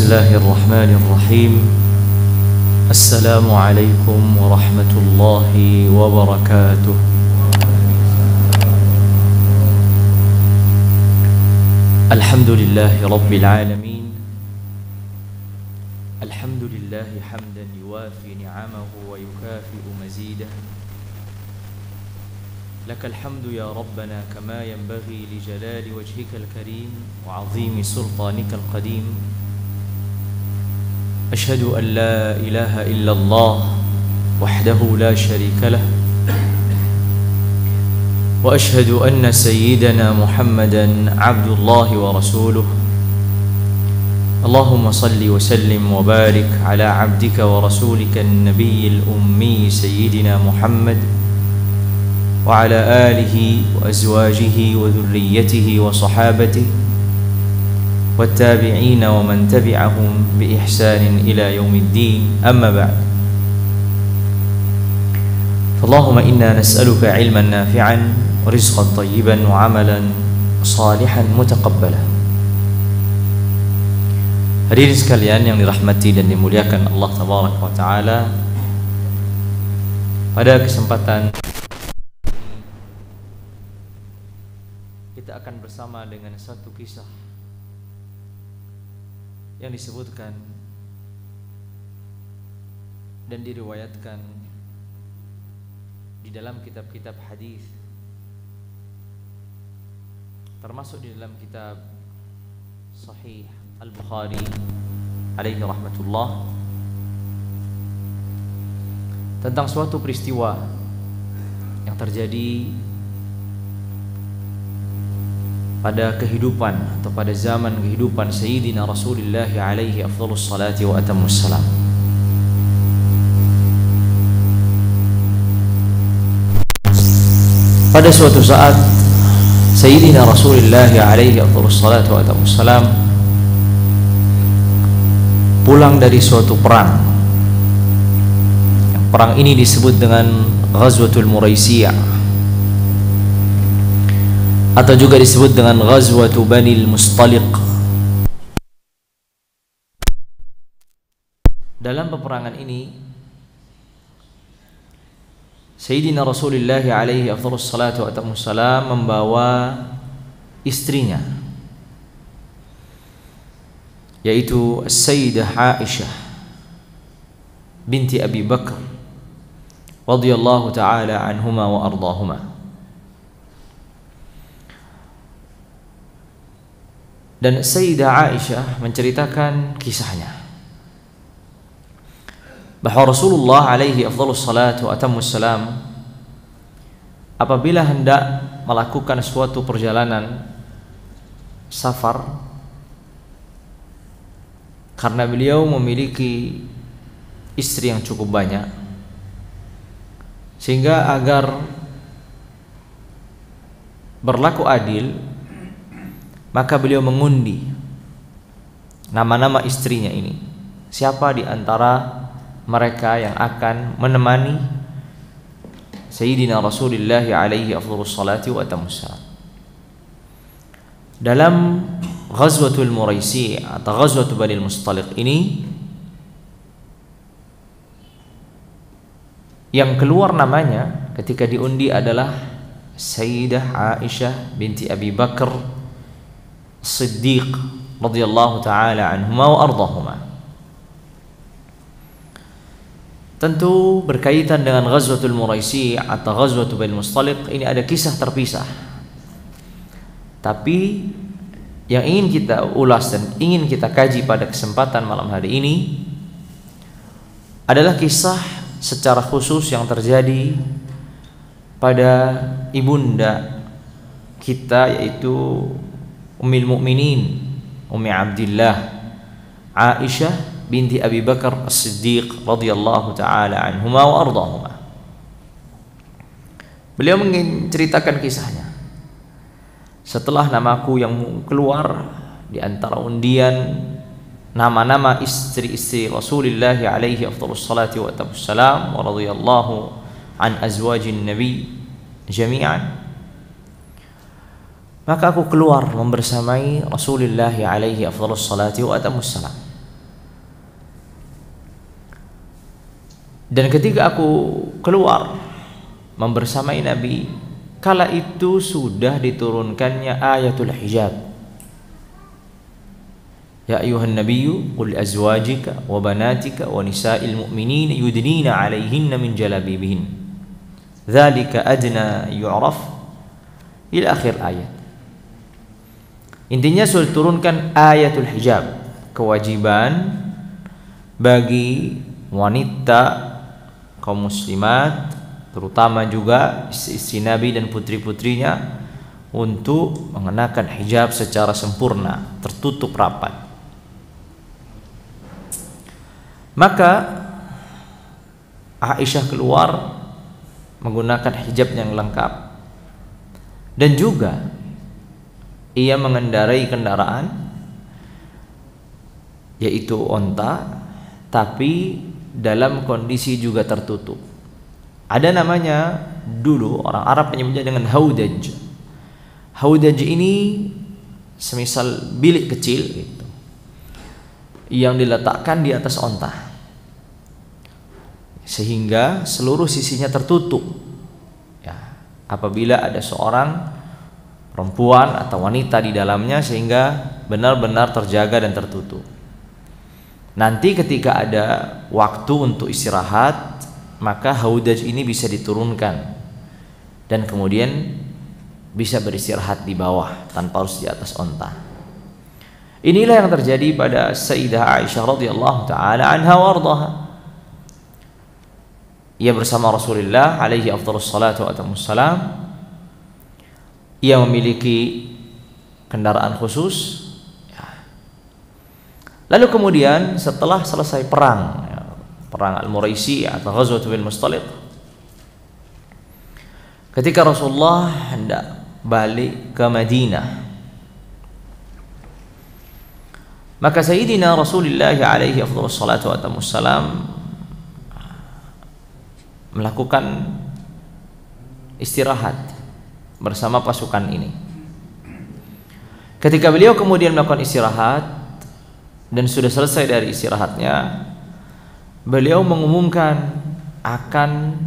الله الرحمن الرحيم. السلام عليكم ورحمة الله وبركاته. الحمد لله رب العالمين. الحمد لله حمدا يوافي نعمه ويكافئ مزيده. لك الحمد يا ربنا كما ينبغي لجلال وجهك الكريم وعظيم سلطانك القديم. أشهد أن لا إله إلا الله وحده لا شريك له، وأشهد أن سيدنا محمدا عبد الله ورسوله. اللهم صل وسلم وبارك على عبدك ورسولك النبي الأمي سيدنا محمد وعلى آله وأزواجه وذريته وصحابته والتابعين ومن تبعهم بإحسان إلى يوم الدين. أما بعد، فاللهم إنا نسألك علما نافعا ورزقا طيبا وعملا صالحا متقبلا. Hadirin sekalian yang dirahmati dan dimuliakan Allah Tabaraka wa Ta'ala, pada kesempatan kita akan bersama dengan satu kisah yang disebutkan dan diriwayatkan di dalam kitab-kitab hadis, termasuk di dalam kitab Sahih Al-Bukhari alaihi rahmatullah, tentang suatu peristiwa yang terjadi pada kehidupan atau pada zaman kehidupan Sayyidina Rasulullah alaihi afdhalus salati wa atammus salam. Pada suatu saat Sayyidina Rasulullah alaihi afdhalus salati wa atammus salam pulang dari suatu perang. Yang perang ini disebut dengan Ghazwatul Muraisiyah, atau juga disebut dengan Ghazwatu Banil Mustaliq. Dalam peperangan ini Sayyidina Rasulullah alaihi afdhalus salatu wa atammus salam membawa istrinya, yaitu Sayyidah Aisyah binti Abi Bakar radhiyallahu ta'ala anhuma wa ardahuma. Dan Sayyidah Aisyah menceritakan kisahnya bahwa Rasulullah alaihi afdhalus salatu wa atammus salam apabila hendak melakukan suatu perjalanan safar, karena beliau memiliki istri yang cukup banyak, sehingga agar berlaku adil, maka beliau mengundi nama-nama istrinya ini, siapa di antara mereka yang akan menemani Sayyidina Rasulullah alaihi afdhalus salati wa atammus salam. Dalam Ghazwatul Muraisi atau Ghazwatul Banil Mustaliq ini, yang keluar namanya ketika diundi adalah Sayyidah Aisyah binti Abi Bakar Siddiq radhiyallahu ta'ala anhuma wa ardahuma. Tentu berkaitan dengan Ghazwatul Muraisi atau Ghazwatul Banil Mustaliq ini ada kisah terpisah, tapi yang ingin kita ulas dan ingin kita kaji pada kesempatan malam hari ini adalah kisah secara khusus yang terjadi pada ibunda kita, yaitu Ummul Mukminin Ummi Abdillah Aisyah binti Abi Bakar As-Siddiq radhiyallahu ta'ala anhuma wa ardahuma. Beliau menceritakan kisahnya. Setelah namaku yang keluar di antara undian nama-nama istri-istri Rasulullah alaihi afdhalus salati wa atammus salam wa radhiyallahu an azwajin nabi jami'an, maka aku keluar membersamai Rasulullah alaihi afdhalus salati wa atammus salam. Dan ketika aku keluar membersamai Nabi, kala itu sudah diturunkannya ayatul hijab. Ya ayuhan nabiyyu qul azwajika wa banatika wa nisa'il mu'minin yudnina 'alaihinna min jalabibihin dzalika adna yu'raf ila akhir ayat. Intinya sudah turunkan ayatul hijab, kewajiban bagi wanita kaum muslimat, terutama juga istri Nabi dan putri-putrinya, untuk mengenakan hijab secara sempurna, tertutup rapat. Maka Aisyah keluar menggunakan hijab yang lengkap, dan juga ia mengendarai kendaraan, yaitu onta, tapi dalam kondisi juga tertutup. Ada namanya, dulu orang Arab menyebutnya dengan haudaj. Haudaj ini semisal bilik kecil gitu, yang diletakkan di atas onta, sehingga seluruh sisinya tertutup. Ya, apabila ada seorang perempuan atau wanita di dalamnya, sehingga benar-benar terjaga dan tertutup. Nanti ketika ada waktu untuk istirahat, maka haudaj ini bisa diturunkan dan kemudian bisa beristirahat di bawah tanpa harus di atas onta. Inilah yang terjadi pada Sayyidah Aisyah radhiyallahu taala anha wa ardhaha. Ia bersama Rasulullah alaihi afdhalus salatu wa atammus salam. Ia memiliki kendaraan khusus. Lalu kemudian setelah selesai perang, perang Al-Muraisi atau Ghazwatul Mustaliq, ketika Rasulullah hendak balik ke Madinah, maka Sayyidina Rasulullah alaihi afdhalus salatu wa atammus salam melakukan istirahat bersama pasukan ini. Ketika beliau kemudian melakukan istirahat dan sudah selesai dari istirahatnya, beliau mengumumkan akan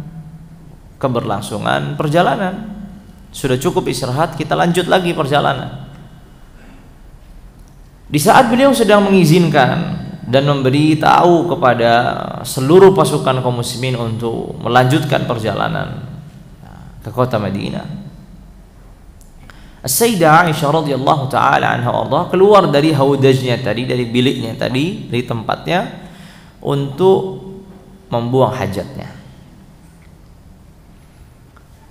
keberlangsungan perjalanan. Sudah cukup istirahat, kita lanjut lagi perjalanan. Di saat beliau sedang mengizinkan dan memberi tahu kepada seluruh pasukan kaum muslimin untuk melanjutkan perjalanan ke kota Madinah, Sayyidah Aisyah radhiyallahu taala anha warḍah keluar dari haudajnya tadi, dari biliknya tadi, dari tempatnya, untuk membuang hajatnya.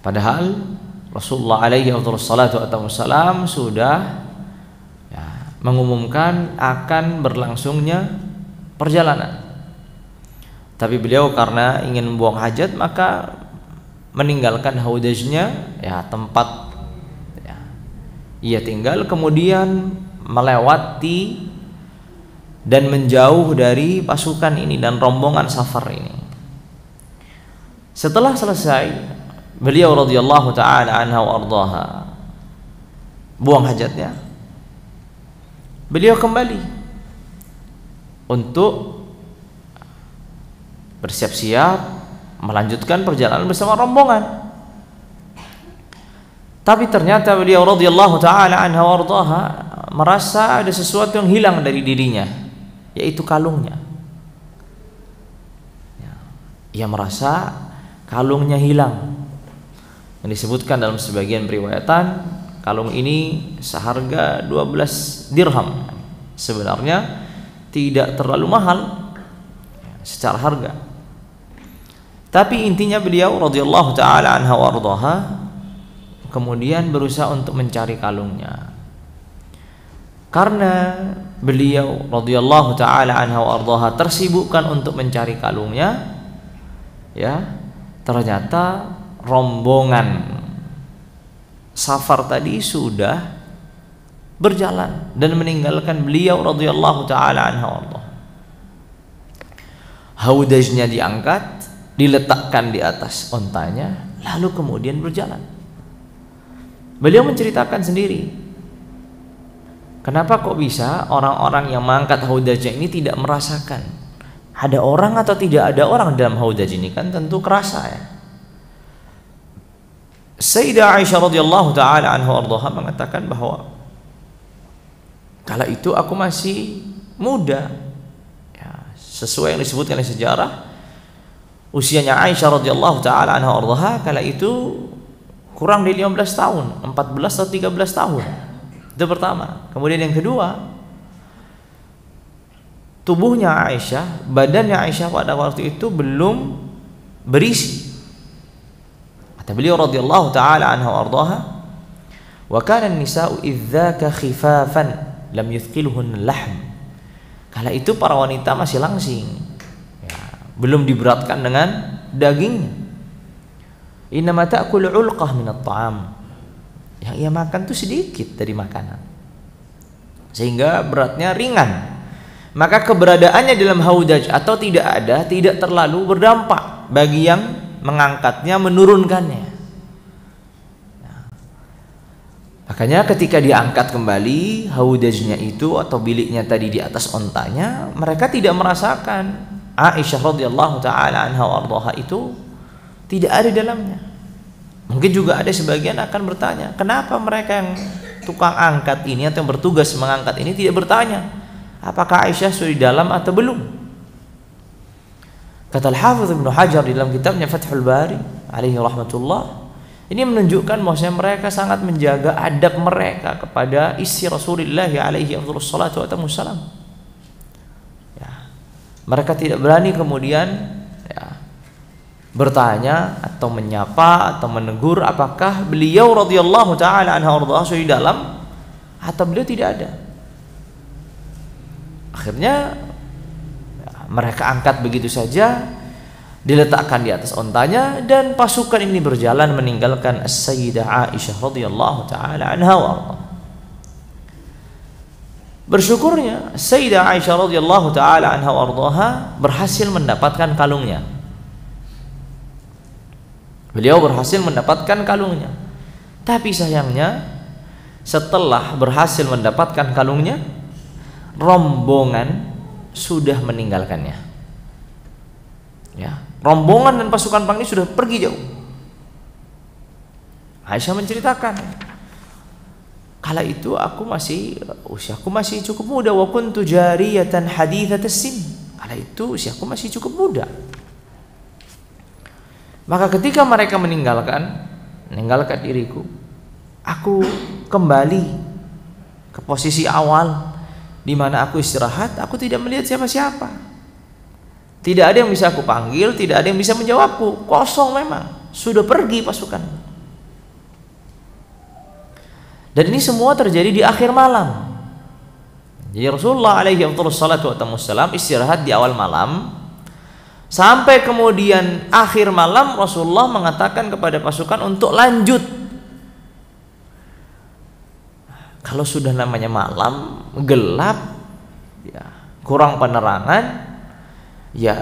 Padahal Rasulullah alaihi wassalatu wassalam sudah mengumumkan akan berlangsungnya perjalanan. Tapi beliau karena ingin membuang hajat, maka meninggalkan haudajnya, tempat ia tinggal, kemudian melewati dan menjauh dari pasukan ini dan rombongan safar ini. Setelah selesai, beliau radhiyallahu taala anha wa ardhaha buang hajatnya, beliau kembali untuk bersiap-siap melanjutkan perjalanan bersama rombongan. Tapi ternyata beliau radhiyallahu taala anha warḍaha merasa ada sesuatu yang hilang dari dirinya, yaitu kalungnya. Ia merasa kalungnya hilang. Yang disebutkan dalam sebagian periwayatan, kalung ini seharga 12 dirham. Sebenarnya tidak terlalu mahal secara harga. Tapi intinya beliau radhiyallahu taala anha warḍaha kemudian berusaha untuk mencari kalungnya. Karena beliau radhiyallahu taala anha wa ardhaha tersibukkan untuk mencari kalungnya, ternyata rombongan safar tadi sudah berjalan dan meninggalkan beliau radhiyallahu taala anha wa ardhaha. Haudajnya diangkat, diletakkan di atas ontanya, lalu kemudian berjalan. Beliau menceritakan sendiri, kenapa kok bisa orang-orang yang mengangkat haudajnya ini tidak merasakan ada orang atau tidak ada orang dalam haudaj ini kan tentu kerasa ya. Sayyidah Aisyah radhiyallahu taala anha ardhaha mengatakan bahwa kala itu aku masih muda. Ya, sesuai yang disebutkan di sejarah, usianya Aisyah radhiyallahu taala anha ardhaha kala itu kurang dari 15 tahun, 14 atau 13 tahun. Itu pertama. Kemudian yang kedua, tubuhnya Aisyah, badannya Aisyah pada waktu itu belum berisi. Kata beliau radhiyallahu taala anha ardhaha, "Wa kana an-nisa'u idzaka khifafan lam yuthqilhun lahm." Kala itu para wanita masih langsing. Ya, belum diberatkan dengan dagingnya. Innama ta'kul 'ulqah min at-ta'am. Yang ia makan tuh sedikit dari makanan. Sehingga beratnya ringan. Maka keberadaannya dalam haudaj atau tidak ada tidak terlalu berdampak bagi yang mengangkatnya, menurunkannya. Nah, makanya ketika diangkat kembali haudajnya itu atau biliknya tadi di atas ontanya, mereka tidak merasakan. Aisyah radhiyallahu taala anha ardhaha itu tidak ada di dalamnya. Mungkin juga ada sebagian akan bertanya, kenapa mereka yang tukang angkat ini atau yang bertugas mengangkat ini tidak bertanya apakah Aisyah sudah di dalam atau belum? Kata Al-Hafidz Ibnu Hajar di dalam kitabnya Fathul Bari alaihi rahmatullah, ini menunjukkan bahwasanya mereka sangat menjaga adab mereka kepada istri Rasulullah alaihi wassalatu wassalam. Ya, mereka tidak berani kemudian ya, bertanya atau menyapa atau menegur apakah beliau radhiyallahu taala anha ardhaha sudah di dalam atau beliau tidak ada. Akhirnya ya, mereka angkat begitu saja, diletakkan di atas ontanya, dan pasukan ini berjalan meninggalkan As-Sayyidah Aisyah radhiyallahu taala anha wa ardhaha. Bersyukurnya Sayyidah Aisyah radhiyallahu taala anha wa ardhaha berhasil mendapatkan kalungnya. Beliau berhasil mendapatkan kalungnya. Tapi sayangnya setelah berhasil mendapatkan kalungnya, rombongan sudah meninggalkannya. Ya, rombongan dan pasukan perang ini sudah pergi jauh. Aisyah menceritakan, kala itu usiaku masih cukup muda, wa kuntu jariyatan haditsatas sin. Kala itu usiaku masih cukup muda. Maka ketika mereka meninggalkan diriku, aku kembali ke posisi awal di mana aku istirahat. Aku tidak melihat siapa-siapa. Tidak ada yang bisa aku panggil, tidak ada yang bisa menjawabku. Kosong memang, sudah pergi pasukan. Dan ini semua terjadi di akhir malam. Jadi Rasulullah alaihi wassalam istirahat di awal malam. Sampai kemudian akhir malam Rasulullah mengatakan kepada pasukan untuk lanjut. Kalau sudah namanya malam, gelap, ya, kurang penerangan, ya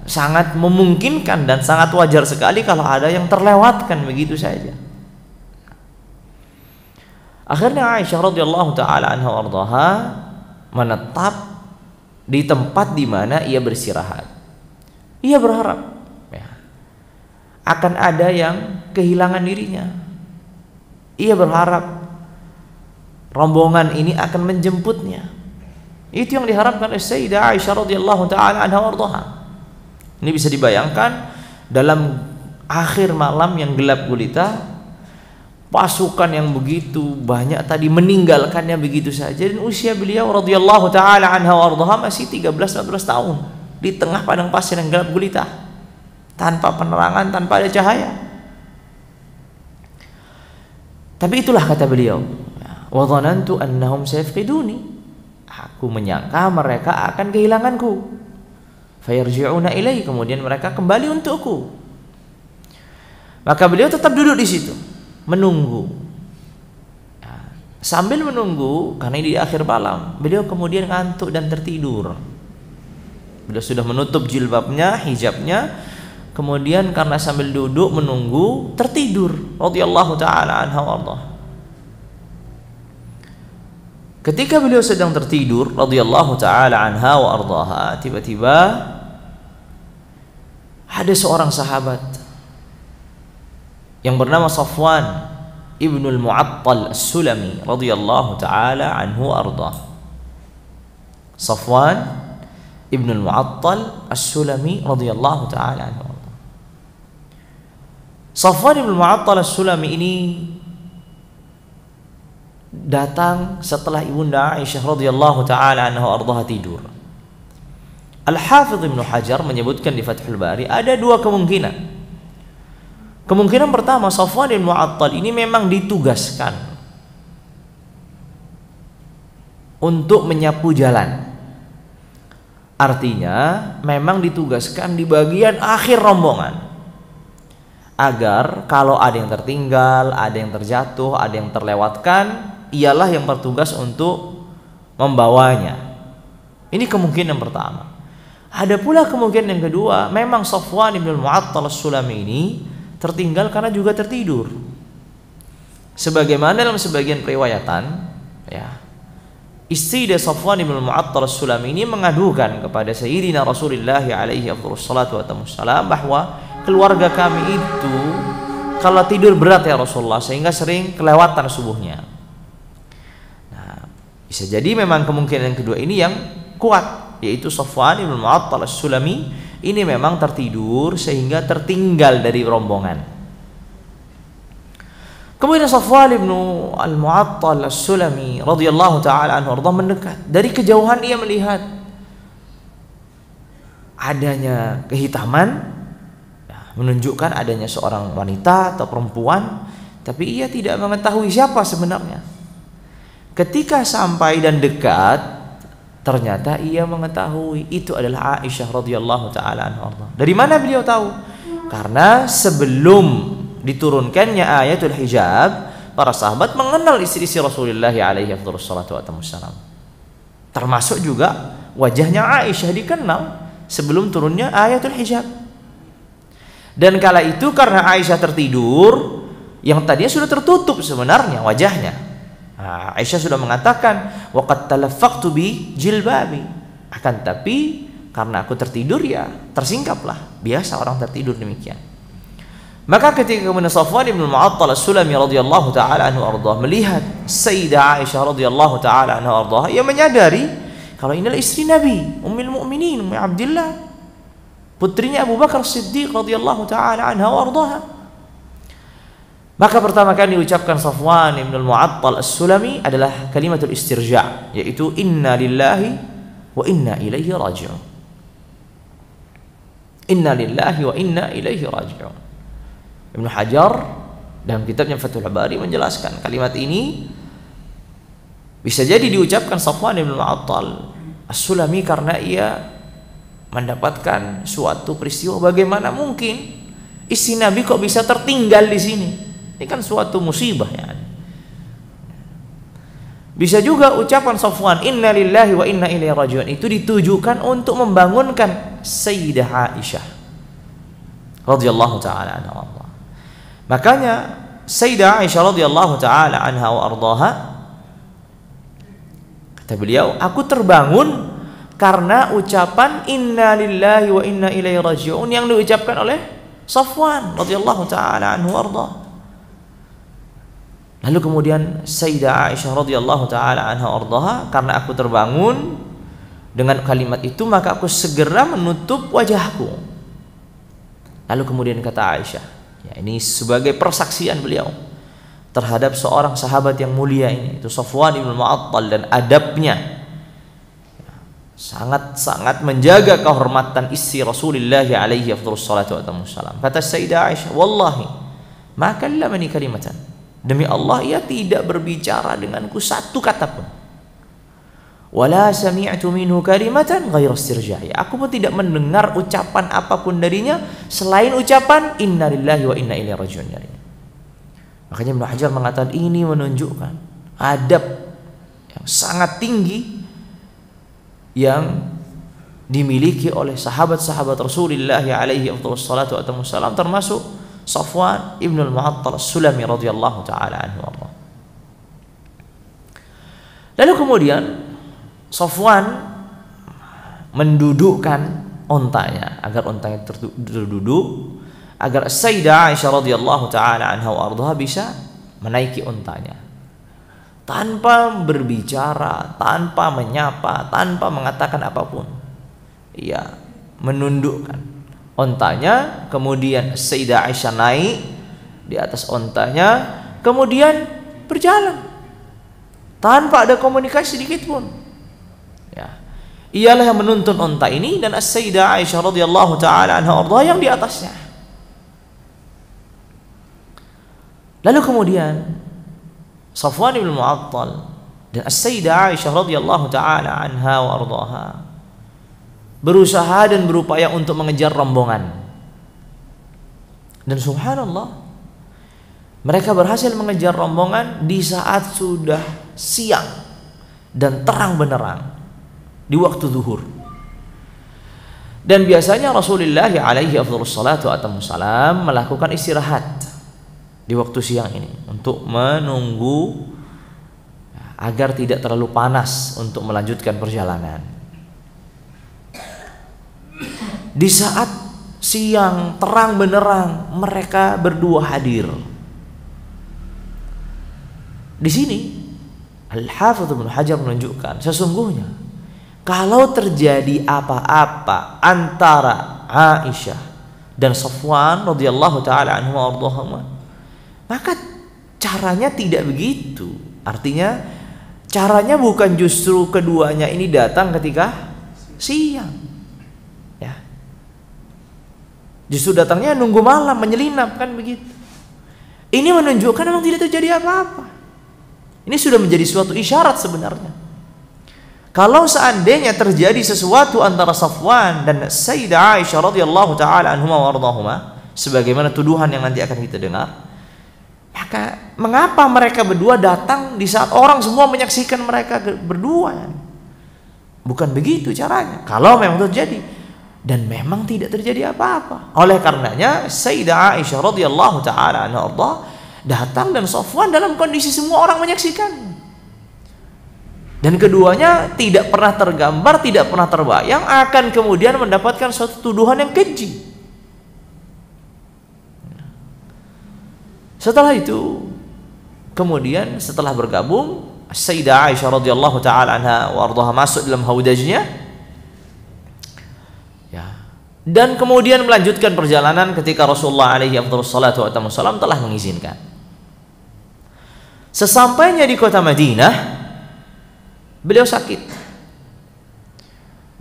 sangat memungkinkan dan sangat wajar sekali kalau ada yang terlewatkan begitu saja. Akhirnya Aisyah radhiyallahu taala anha ardhaha menetap di tempat di mana ia beristirahat. Ia berharap ya, akan ada yang kehilangan dirinya. Ia berharap rombongan ini akan menjemputnya. Itu yang diharapkan oleh Sayyidah Aisyah radhiyallahu taala anha ardhaha. Ini bisa dibayangkan dalam akhir malam yang gelap gulita, pasukan yang begitu banyak tadi meninggalkannya begitu saja, dan usia beliau radhiyallahu taala anha ardhaha masih 13-14 tahun. Di tengah padang pasir yang gelap gulita, tanpa penerangan, tanpa ada cahaya. Tapi itulah kata beliau, wa dhanantu annahum sayafqiduni. Aku menyangka mereka akan kehilanganku. Fayarji'una ilai, kemudian mereka kembali untukku. Maka beliau tetap duduk di situ, menunggu. Sambil menunggu, karena ini di akhir malam, beliau kemudian ngantuk dan tertidur. Beliau sudah menutup jilbabnya, hijabnya, kemudian karena sambil duduk menunggu tertidur radhiyallahu taala anha ardhaha. Ketika beliau sedang tertidur radhiyallahu taala anha wa ardhaha, tiba-tiba ada seorang sahabat yang bernama Safwan Ibnul Mu'attal As-Sulami radhiyallahu taala anhu ardah. Safwan Ibnul Mu'attal As-Sulami radhiyallahu taala anhu ardah. Safwan Ibnul Mu'attal As-Sulami ini datang setelah Ibunda Aisyah radhiyallahu taala anha ardah tidur. Al-Hafidh Ibnu Hajar menyebutkan di Fathul Bari ada dua kemungkinan. Kemungkinan pertama, Safwan bin Mu'attal ini memang ditugaskan untuk menyapu jalan. Artinya memang ditugaskan di bagian akhir rombongan, agar kalau ada yang tertinggal, ada yang terjatuh, ada yang terlewatkan, ialah yang bertugas untuk membawanya. Ini kemungkinan pertama. Ada pula kemungkinan yang kedua, memang Safwan bin Mu'attal As-Sulami ini tertinggal karena juga tertidur. Sebagaimana dalam sebagian periwayatan, ya, istri dari Safwan bin Mu'attal As-Sulami ini mengadukan kepada Sayyidina Rasulullah alaihi afdhalus wassalam bahwa keluarga kami itu kalau tidur berat ya Rasulullah, sehingga sering kelewatan subuhnya. Nah, bisa jadi memang kemungkinan yang kedua ini yang kuat, yaitu Safwan bin Mu'attal As-Sulami ini memang tertidur sehingga tertinggal dari rombongan. Kemudian Safwan bin Al-Mu'attal As-Sulami radhiyallahu taala anhu mendekat. Dari kejauhan ia melihat adanya kehitaman, menunjukkan adanya seorang wanita atau perempuan, tapi ia tidak mengetahui siapa sebenarnya. Ketika sampai dan dekat, ternyata ia mengetahui itu adalah Aisyah radhiyallahu taala anha. Dari mana beliau tahu? Karena sebelum diturunkannya ayatul hijab, para sahabat mengenal istri-istri Rasulullah alaihi wassalam. Termasuk juga wajahnya Aisyah dikenal sebelum turunnya ayatul hijab. Dan kala itu karena Aisyah tertidur, yang tadinya sudah tertutup sebenarnya wajahnya. Aisyah sudah mengatakan, waqad talaffaqtu bi jilbabi. Akan tapi karena aku tertidur ya tersingkaplah. Biasa orang tertidur demikian. Maka ketika kemudian Safwan bin Mu'attal As-Sulami radhiyallahu taala anhu ardah melihat Sayyidah Aisyah radhiyallahu taala anha ardah, ia menyadari kalau inilah istri Nabi, Ummul Mukminin, Ummu Abdillah, putrinya Abu Bakar Siddiq radhiyallahu taala anha ardaha. Maka pertama kali diucapkan Safwan bin Mu'attal As-Sulami adalah kalimatul istirja', yaitu inna lillahi wa inna ilaihi raji'un. Inna lillahi wa inna ilaihi raji'un. Ibnu Hajar dalam kitabnya Fathul Bari menjelaskan kalimat ini bisa jadi diucapkan Safwan bin Mu'attal As-Sulami karena ia mendapatkan suatu peristiwa, bagaimana mungkin istri Nabi kok bisa tertinggal di sini? Ini kan suatu musibah ya. Bisa juga ucapan Safwan inna lillahi wa inna ilaihi raji'un itu ditujukan untuk membangunkan Sayyidah Aisyah radhiyallahu taala anha. Makanya Sayyidah Aisyah radhiyallahu taala anha wa ardaha, kata beliau, aku terbangun karena ucapan inna lillahi wa inna ilaihi raji'un yang diucapkan oleh Safwan radhiyallahu taala anhu arda. Lalu kemudian Sayyidah Aisyah radhiyallahu taala anha ardaha, karena aku terbangun dengan kalimat itu maka aku segera menutup wajahku. Lalu kemudian kata Aisyah, ya ini sebagai persaksian beliau terhadap seorang sahabat yang mulia ini, itu Safwan bin Mu'attal, dan adabnya sangat-sangat menjaga kehormatan istri Rasulullah alaihi wassalam. Kata Sayyidah Aisyah, wallahi ma kallamani kalimatan, demi Allah ia tidak berbicara denganku satu kata pun. Wala sami'tu minhu kalimatan ghairu istirja'i, aku pun tidak mendengar ucapan apapun darinya selain ucapan inna lillahi wa inna ilaihi raji'un. Makanya Ibnu Hajar mengatakan ini menunjukkan adab yang sangat tinggi yang dimiliki oleh sahabat-sahabat Rasulullah alaihi wassalam, termasuk Safwan ibn al-Mu'attal As-Sulami radhiyallahu taala anhu. Lalu kemudian Safwan mendudukkan ontanya agar ontanya terduduk, agar Sayyidah Aisyah radhiyallahu taala anha wa ardhaha bisa menaiki ontanya tanpa berbicara, tanpa menyapa, tanpa mengatakan apapun. Ia menundukkan ontanya, kemudian Sayyidah Aisyah naik di atas ontanya, kemudian berjalan tanpa ada komunikasi sedikit pun. Ya. Ialah yang menuntun onta ini dan Sayyidah Aisyah radhiyallahu taala anha ardhaha yang di atasnya. Lalu kemudian Safwan bin Mu'attal dan Sayyidah Aisyah radhiyallahu taala anha wa ardhaha berusaha dan berupaya untuk mengejar rombongan. Dan subhanallah, mereka berhasil mengejar rombongan di saat sudah siang dan terang benderang di waktu zuhur. Dan biasanya Rasulullah alaihi afdhalus salatu wassalaam melakukan istirahat di waktu siang ini untuk menunggu agar tidak terlalu panas untuk melanjutkan perjalanan. Di saat siang terang benderang mereka berdua hadir. Di sini Al-Hafidz Ibnu Hajar menunjukkan sesungguhnya kalau terjadi apa-apa antara Aisyah dan Safwan radhiyallahu taala anhu ardhahuma, maka caranya tidak begitu. Artinya caranya bukan justru keduanya ini datang ketika siang. Ya. Justru datangnya nunggu malam, menyelinap, kan begitu. Ini menunjukkan memang tidak terjadi apa-apa. Ini sudah menjadi suatu isyarat sebenarnya. Kalau seandainya terjadi sesuatu antara Safwan dan Sayyidah Aisyah radhiyallahu taala anhuma wa ardhahuma, sebagaimana tuduhan yang nanti akan kita dengar, maka mengapa mereka berdua datang di saat orang semua menyaksikan mereka berdua? Bukan begitu caranya. Kalau memang terjadi, dan memang tidak terjadi apa-apa. Oleh karenanya Sayyidah Aisyah radhiyallahu taala anha datang dan Safwan dalam kondisi semua orang menyaksikan. Dan keduanya tidak pernah tergambar, tidak pernah terbayang akan kemudian mendapatkan suatu tuduhan yang keji. Setelah itu, kemudian setelah bergabung, Sayyidah Aisyah radhiyallahu taala anha wa ardhaha masuk dalam haudajnya. Ya. Dan kemudian melanjutkan perjalanan ketika Rasulullah alaihi afdhalus salatu wasallam telah mengizinkan. Sesampainya di kota Madinah, beliau sakit.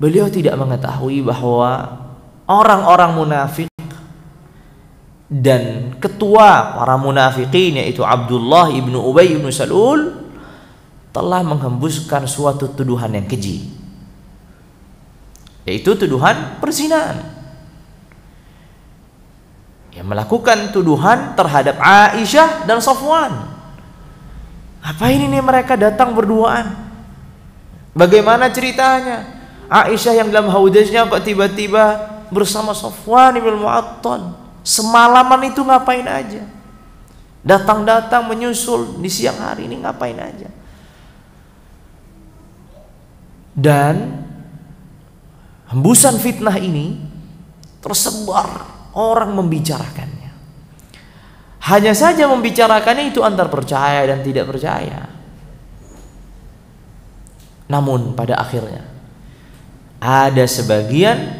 Beliau tidak mengetahui bahwa orang-orang munafik dan ketua para munafikin yaitu Abdullah ibnu Ubay ibnu Salul telah menghembuskan suatu tuduhan yang keji, yaitu tuduhan perzinahan. Yang melakukan tuduhan terhadap Aisyah dan Safwan. Apa ini nih mereka datang berduaan? Bagaimana ceritanya? Aisyah yang dalam haudajnya kok tiba-tiba bersama Safwan ibn Mu'attal. Semalaman itu ngapain aja? Datang-datang menyusul di siang hari ini ngapain aja? Dan hembusan fitnah ini tersebar, orang membicarakannya. Hanya saja membicarakannya itu antar percaya dan tidak percaya. Namun pada akhirnya ada sebagian,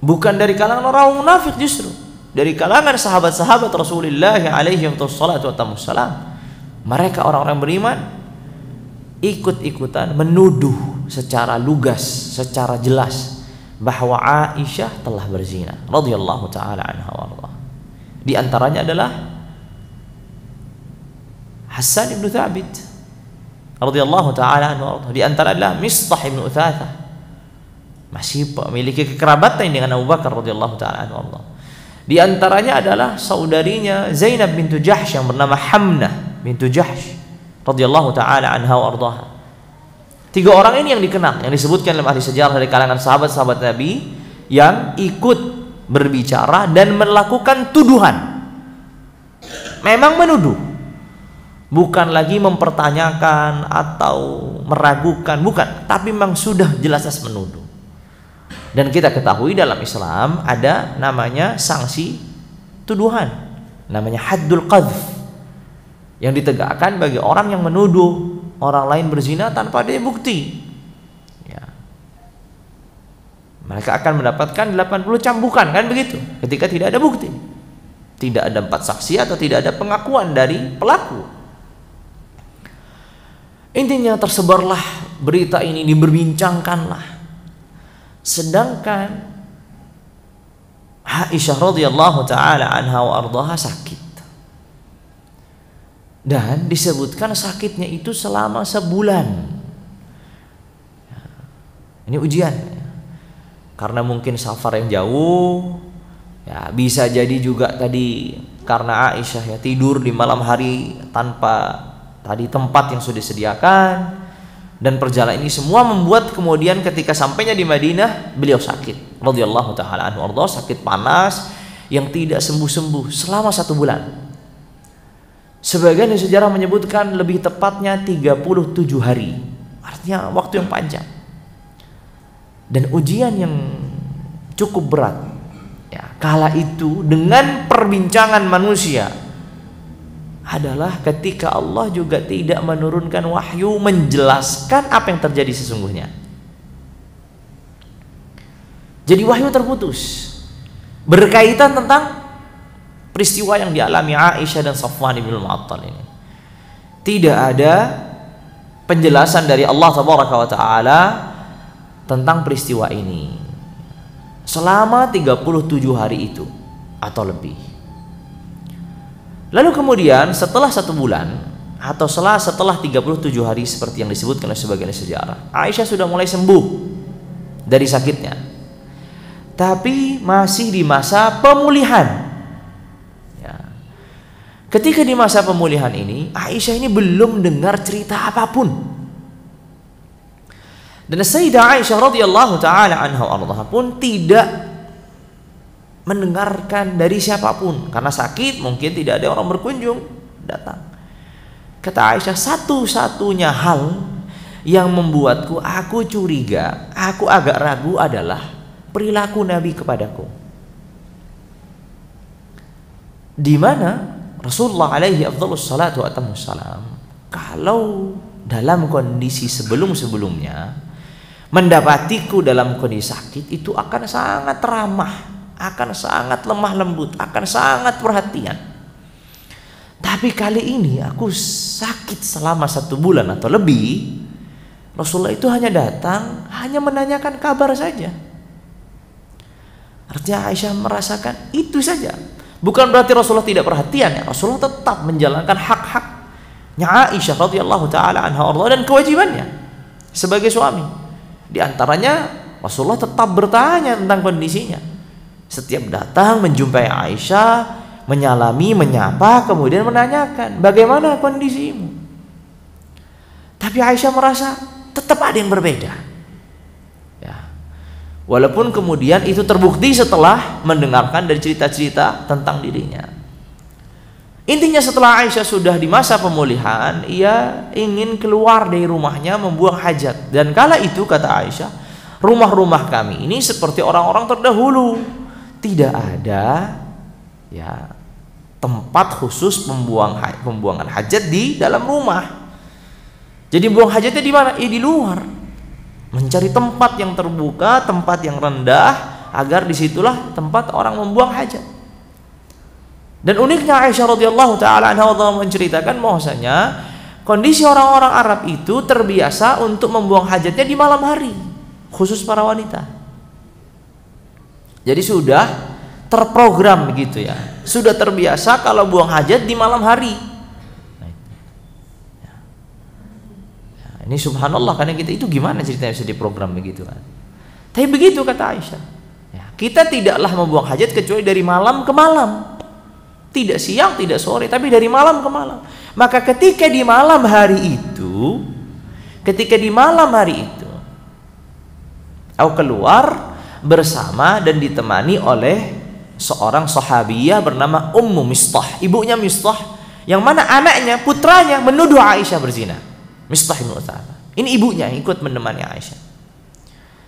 bukan dari kalangan orang munafik, justru dari kalangan sahabat-sahabat Rasulullah alaihi wassalam, mereka orang-orang beriman ikut-ikutan menuduh secara lugas, secara jelas bahwa Aisyah telah berzina radhiyallahu taala anha wa ardhaha. Di antaranya adalah Hasan bin Thabit radhiyallahu taala anhu wa ardhaha. Di antara adalah Mistah bin Utsatsah, masih memiliki kekerabatan dengan Abu Bakar radhiyallahu taala anhu wa ardhaha. Di antaranya adalah saudarinya Zainab bintu Jahsy yang bernama Hamnah bintu Jahsy radhiyallahu taala anha wa ardhaha. Tiga orang ini yang dikenal, yang disebutkan dalam ahli sejarah dari kalangan sahabat-sahabat Nabi yang ikut berbicara dan melakukan tuduhan. Memang menuduh, bukan lagi mempertanyakan atau meragukan, bukan, tapi memang sudah jelas menuduh. Dan kita ketahui dalam Islam ada namanya sanksi tuduhan, namanya haddul qadhf, yang ditegakkan bagi orang yang menuduh orang lain berzina tanpa ada bukti. Ya. Mereka akan mendapatkan 80 cambukan, kan begitu, ketika tidak ada bukti, tidak ada 4 saksi atau tidak ada pengakuan dari pelaku. Intinya tersebarlah berita ini, diberbincangkanlah. Sedangkan Aisyah radhiyallahu taala anha wa ardhaha sakit. Dan disebutkan sakitnya itu selama sebulan. Ini ujian. Karena mungkin safar yang jauh, ya bisa jadi juga tadi karena Aisyah ya tidur di malam hari tanpa tadi tempat yang sudah disediakan. Dan perjalanan ini semua membuat kemudian ketika sampainya di Madinah beliau sakit radhiyallahu taala anhu arda, sakit panas yang tidak sembuh-sembuh selama 1 bulan. Sebagian sejarah menyebutkan lebih tepatnya 37 hari, artinya waktu yang panjang dan ujian yang cukup berat ya, kala itu dengan perbincangan manusia adalah ketika Allah juga tidak menurunkan wahyu menjelaskan apa yang terjadi sesungguhnya. Jadi wahyu terputus berkaitan tentang peristiwa yang dialami Aisyah dan Safwan bin Mu'attal ini. Tidak ada penjelasan dari Allah Tabaraka wa Ta'ala tentang peristiwa ini selama 37 hari itu atau lebih. Lalu kemudian setelah 1 bulan atau setelah 37 hari seperti yang disebutkan oleh sebagian sejarah, Aisyah sudah mulai sembuh dari sakitnya, tapi masih di masa pemulihan ya. Ketika di masa pemulihan ini, Aisyah ini belum dengar cerita apapun. Dan Sayyidah Aisyah radhiyallahu taala anha pun tidak mendengarkan dari siapapun karena sakit, mungkin tidak ada orang berkunjung datang. Kata Aisyah, satu-satunya hal yang membuatku aku curiga, aku agak ragu adalah perilaku Nabi kepadaku, di mana Rasulullah alaihi afdhalus salatu watammussalam kalau dalam kondisi sebelum-sebelumnya mendapatiku dalam kondisi sakit itu akan sangat ramah, akan sangat lemah lembut, akan sangat perhatian. Tapi kali ini aku sakit selama 1 bulan atau lebih, Rasulullah itu hanya datang, hanya menanyakan kabar saja. Artinya Aisyah merasakan itu saja. Bukan berarti Rasulullah tidak perhatian ya. Rasulullah tetap menjalankan hak-haknya Aisyah radhiyallahu taala anha dan kewajibannya sebagai suami. Di antaranya Rasulullah tetap bertanya tentang kondisinya. Setiap datang menjumpai Aisyah, menyalami, menyapa, kemudian menanyakan bagaimana kondisimu. Tapi Aisyah merasa tetap ada yang berbeda ya. Walaupun kemudian itu terbukti setelah mendengarkan dari cerita-cerita tentang dirinya. Intinya setelah Aisyah sudah di masa pemulihan, ia ingin keluar dari rumahnya membuang hajat. Dan kala itu kata Aisyah, rumah-rumah kami ini seperti orang-orang terdahulu, tidak ada ya tempat khusus pembuangan hajat di dalam rumah. Jadi buang hajatnya di mana? Di luar. Mencari tempat yang terbuka, tempat yang rendah, agar disitulah tempat orang membuang hajat. Dan uniknya Aisyah radhiyallahu taala anha menceritakan bahwasanya kondisi orang-orang Arab itu terbiasa untuk membuang hajatnya di malam hari, khusus para wanita. Jadi sudah terprogram begitu ya, sudah terbiasa kalau buang hajat di malam hari. Ini subhanallah, karena kita itu gimana ceritanya bisa diprogram begitu kan? Tapi begitu kata Aisyah ya, kita tidaklah membuang hajat kecuali dari malam ke malam, tidak siang tidak sore, tapi dari malam ke malam. Maka ketika di malam hari itu aku keluar bersama dan ditemani oleh seorang sahabiyah bernama Ummu Mistah, ibunya Mistah, yang mana anaknya, putranya menuduh Aisyah berzina. Mistah bin Utsama. Ini ibunya yang ikut menemani Aisyah.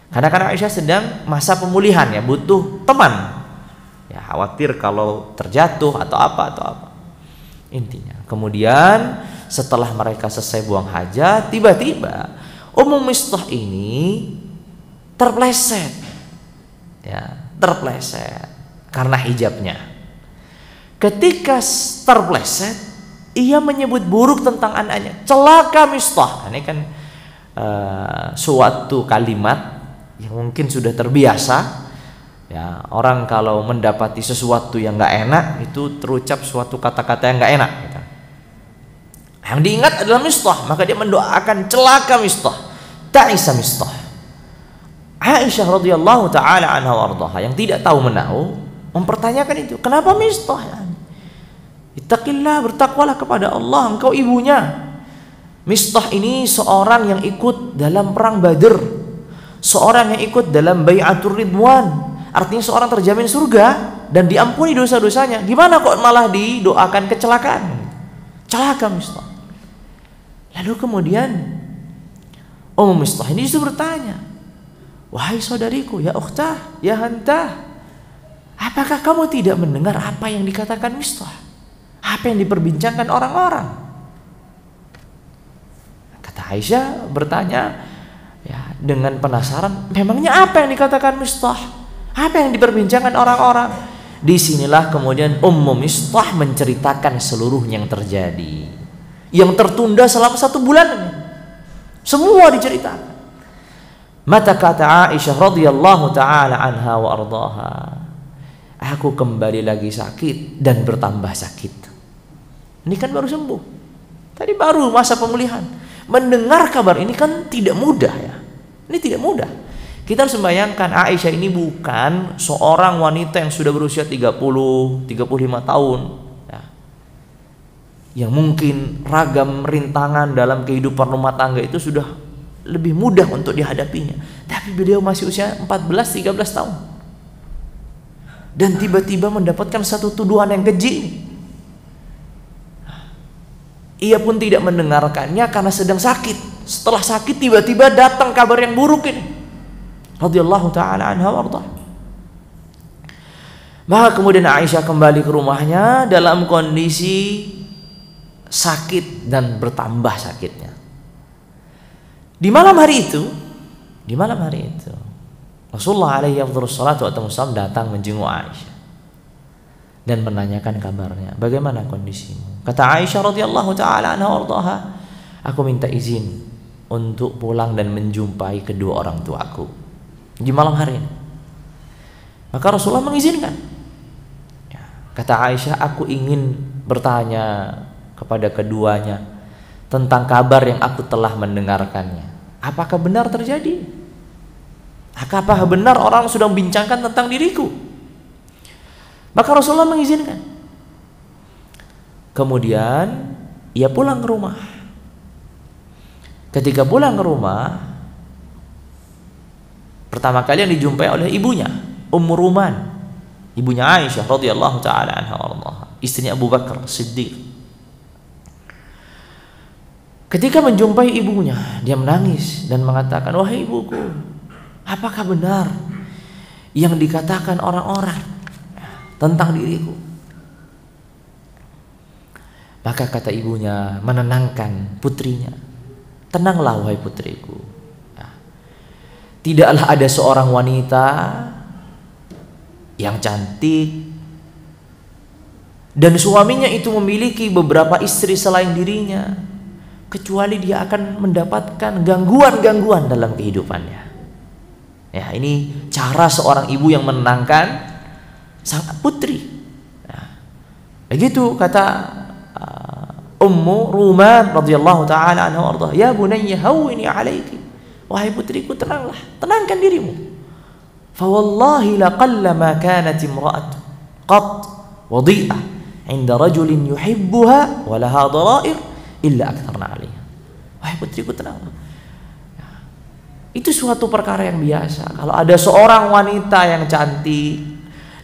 Karena Aisyah sedang masa pemulihan ya, butuh teman. Ya, khawatir kalau terjatuh atau apa intinya. Kemudian setelah mereka selesai buang hajat, tiba-tiba Ummu Mistah ini terpleset. Ya, terpleset karena hijabnya. Ketika terpleset, ia menyebut buruk tentang anaknya. Celaka Mistah. Ini kan suatu kalimat yang mungkin sudah terbiasa. Ya, orang kalau mendapati sesuatu yang nggak enak itu terucap suatu kata-kata yang nggak enak. Gitu. Yang diingat adalah Mistah, maka dia mendoakan celaka Mistah, ta'isa Mistah. Aisyah radhiyallahu taala anha warḍaha yang tidak tahu menahu mempertanyakan itu, kenapa Mistah? Ya? Ittaqillah, bertakwalah kepada Allah, engkau ibunya. Mistah ini seorang yang ikut dalam perang Badr, seorang yang ikut dalam Bai'atur Ridwan. Artinya seorang terjamin surga dan diampuni dosa-dosanya. Gimana kok malah didoakan kecelakaan? Celaka Mistah. Lalu kemudian Ummu Mistah ini justru bertanya, wahai saudariku, ya ukhtah, ya hantah, apakah kamu tidak mendengar apa yang dikatakan Mistah? Apa yang diperbincangkan orang-orang? Kata Aisyah bertanya ya, dengan penasaran, memangnya apa yang dikatakan Mistah? Apa yang diperbincangkan orang-orang? Disinilah kemudian Ummu Mistah menceritakan seluruhnya yang terjadi, yang tertunda selama 1 bulan. Semua diceritakan. Mata kata Aisyah radhiyallahu taala anha wa ardhaha, aku kembali lagi sakit dan bertambah sakit. Ini kan baru sembuh. Tadi baru masa pemulihan. Mendengar kabar ini kan tidak mudah ya. Ini tidak mudah. Kita harus membayangkan Aisyah ini bukan seorang wanita yang sudah berusia 30-35 tahun ya, yang mungkin ragam rintangan dalam kehidupan rumah tangga itu sudah lebih mudah untuk dihadapinya. Tapi beliau masih usia 14-13 tahun dan tiba-tiba mendapatkan satu tuduhan yang keji. Ia pun tidak mendengarkannya karena sedang sakit. Setelah sakit tiba-tiba datang kabar yang buruk ini. Radhiyallahu taala anha warḍah. Maka kemudian Aisyah kembali ke rumahnya dalam kondisi sakit dan bertambah sakitnya. Di malam hari itu Rasulullah alaihi wassalatu wassalam datang menjenguk Aisyah dan menanyakan kabarnya. Bagaimana kondisimu? Kata Aisyah radhiyallahu taala anha warḍaha, aku minta izin untuk pulang dan menjumpai kedua orang tuaku di malam hari ini. Maka Rasulullah mengizinkan. Ya, kata Aisyah, aku ingin bertanya kepada keduanya tentang kabar yang aku telah mendengarkannya. Apakah benar terjadi? Apakah benar orang sudah membincangkan tentang diriku? Maka Rasulullah mengizinkan. Kemudian ia pulang ke rumah. Ketika pulang ke rumah, pertama kali yang dijumpai oleh ibunya, Ummu Ruman, ibunya Aisyah radhiyallahu taala anha warḍaha, istrinya Abu Bakar Siddiq. Ketika menjumpai ibunya, dia menangis dan mengatakan, wahai ibuku, apakah benar yang dikatakan orang-orang tentang diriku? Maka kata ibunya menenangkan putrinya, tenanglah wahai putriku, tidaklah ada seorang wanita yang cantik dan suaminya itu memiliki beberapa istri selain dirinya kecuali dia akan mendapatkan gangguan-gangguan dalam kehidupannya. Ya, ini cara seorang ibu yang menenangkan sang putri. Nah, begitu kata Ummu Ruman radhiyallahu taala anha warḍaha, ya bunayya hawwini 'alaiki, wahai putriku, tenanglah, tenangkan dirimu. Fa wallahi laqalla ma kanat imra'atu qat wadhi'ah 'inda rajulin yuhibbuha wa laha dhara'ir illa aktharna 'alayha. Wahai putriku, tenanglah. Itu suatu perkara yang biasa. Kalau ada seorang wanita yang cantik,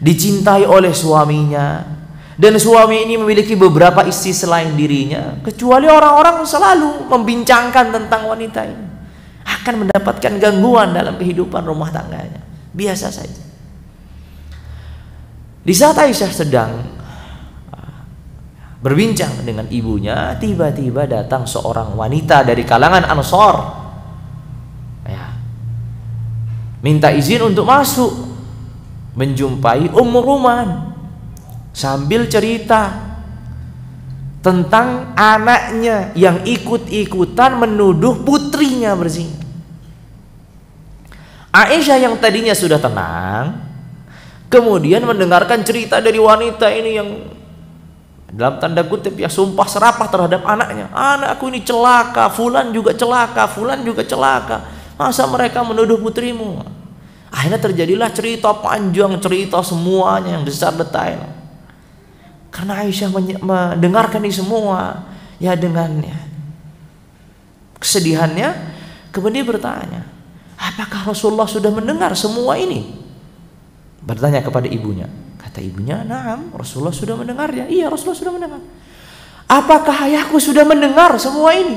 dicintai oleh suaminya, dan suami ini memiliki beberapa istri selain dirinya, kecuali orang-orang selalu membincangkan tentang wanita ini. akan mendapatkan gangguan dalam kehidupan rumah tangganya. Biasa saja. Di saat Aisyah sedang berbincang dengan ibunya, tiba-tiba datang seorang wanita dari kalangan Ansor, ya, minta izin untuk masuk menjumpai Ummu Ruman sambil cerita tentang anaknya yang ikut-ikutan menuduh putrinya berzina. Aisyah yang tadinya sudah tenang kemudian mendengarkan cerita dari wanita ini yang dalam tanda kutip ya sumpah serapah terhadap anaknya. Anakku ini celaka, fulan juga celaka, fulan juga celaka. Masa mereka menuduh putrimu? Akhirnya terjadilah cerita panjang, cerita semuanya yang besar detail. Karena Aisyah mendengarkan ini semua ya dengan ya, kesedihannya, kemudian bertanya, apakah Rasulullah sudah mendengar semua ini? Bertanya kepada ibunya. Kata ibunya, "Na'am, Rasulullah sudah mendengarnya." Iya, Rasulullah sudah mendengar. Apakah ayahku sudah mendengar semua ini?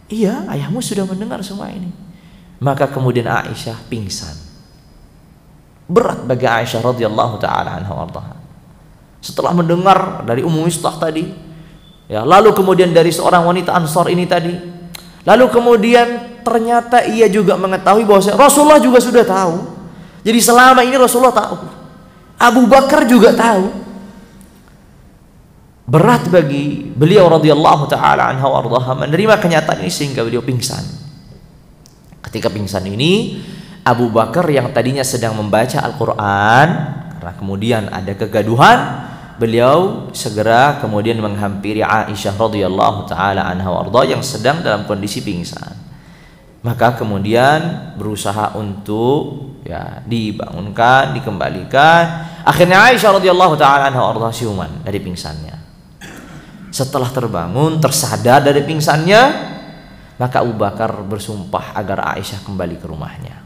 Iya, ayahmu sudah mendengar semua ini. Maka kemudian Aisyah pingsan. Berat bagi Aisyah radhiyallahu taala anha warḍaha. Setelah mendengar dari Ummu Mistah tadi, ya, lalu kemudian dari seorang wanita Ansor ini tadi, lalu kemudian ternyata ia juga mengetahui bahwa Rasulullah juga sudah tahu. Jadi selama ini Rasulullah tahu, Abu Bakar juga tahu. Berat bagi beliau radhiyallahu taala anha warḍaha menerima kenyataan ini sehingga beliau pingsan. Ketika pingsan ini, Abu Bakar yang tadinya sedang membaca Al-Quran, karena kemudian ada kegaduhan, beliau segera kemudian menghampiri Aisyah radhiyallahu taala anha warḍaha yang sedang dalam kondisi pingsan. Maka kemudian berusaha untuk ya dibangunkan, dikembalikan. Akhirnya Aisyah radhiyallahu taala anha warḍaha siuman dari pingsannya. Setelah terbangun, tersadar dari pingsannya, maka Abu Bakar bersumpah agar Aisyah kembali ke rumahnya.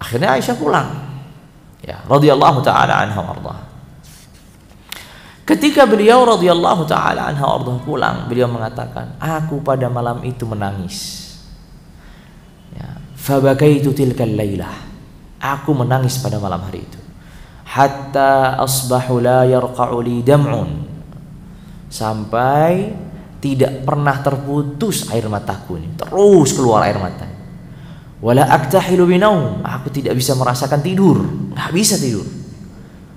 Akhirnya Aisyah pulang, ya radhiyallahu taala anha warḍaha. Ketika beliau radhiyallahu taala anha warḍaha pulang, beliau mengatakan, aku pada malam itu menangis. Ya, fabakaitu tilkal lailah. Aku menangis pada malam hari itu. Hatta asbahu la yarqa'u li dam'un. Sampai tidak pernah terputus air mataku ini, terus keluar air mata. Wala aktahilu binaum. Aku tidak bisa merasakan tidur, nggak bisa tidur.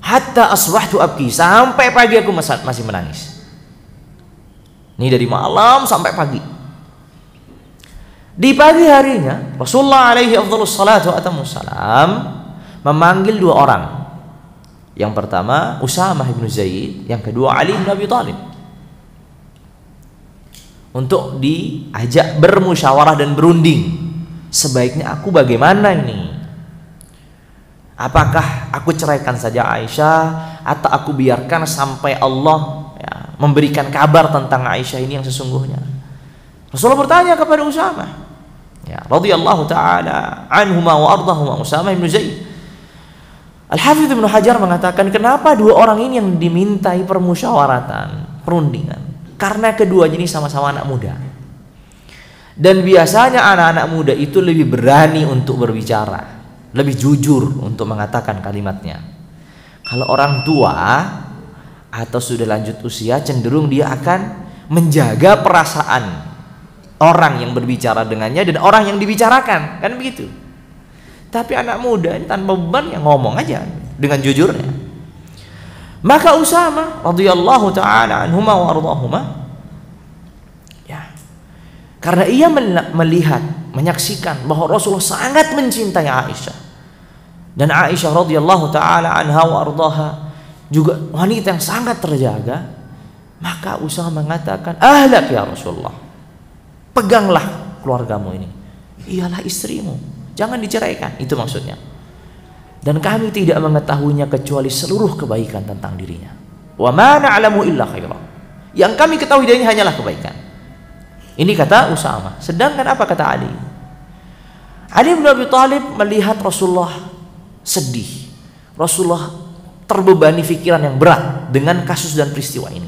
Hatta asbahtu abki, sampai pagi aku masih menangis. Ini dari malam sampai pagi. Di pagi harinya Rasulullah alaihi afdhalus salatu wassalaam memanggil dua orang. Yang pertama Usamah bin Zaid, yang kedua Ali bin Abi Thalib, untuk diajak bermusyawarah dan berunding. Sebaiknya aku bagaimana ini? Apakah aku ceraikan saja Aisyah atau aku biarkan sampai Allah ya, memberikan kabar tentang Aisyah ini yang sesungguhnya? Rasulullah bertanya kepada Usamah, ya radhiyallahu taala anhuma wa ardahuma, Usamah bin Zaid. Al-Hafidz Ibnu Hajar mengatakan, kenapa dua orang ini yang dimintai permusyawaratan, perundingan? Karena keduanya ini sama-sama anak muda. Dan biasanya anak-anak muda itu lebih berani untuk berbicara, lebih jujur untuk mengatakan kalimatnya. Kalau orang tua atau sudah lanjut usia, cenderung dia akan menjaga perasaan orang yang berbicara dengannya dan orang yang dibicarakan, kan begitu. Tapi anak muda ini tanpa beban ya ngomong aja dengan jujurnya. Maka Usamah radhiyallahu taala anhuma wa ardhahuma, ya, karena ia melihat, menyaksikan bahwa Rasulullah sangat mencintai Aisyah, dan Aisyah radhiyallahu taala anha wa ardhaha juga wanita yang sangat terjaga, maka Usamah mengatakan, ahlak ya Rasulullah, peganglah keluargamu ini, ialah istrimu, jangan diceraikan. Itu maksudnya. Dan kami tidak mengetahuinya kecuali seluruh kebaikan tentang dirinya. Wa ma na'lamu illa khaira. Yang kami ketahui darinya hanyalah kebaikan. Ini kata Usamah. Sedangkan apa kata Ali? Ali bin Abi Thalib melihat Rasulullah sedih, Rasulullah terbebani pikiran yang berat dengan kasus dan peristiwa ini,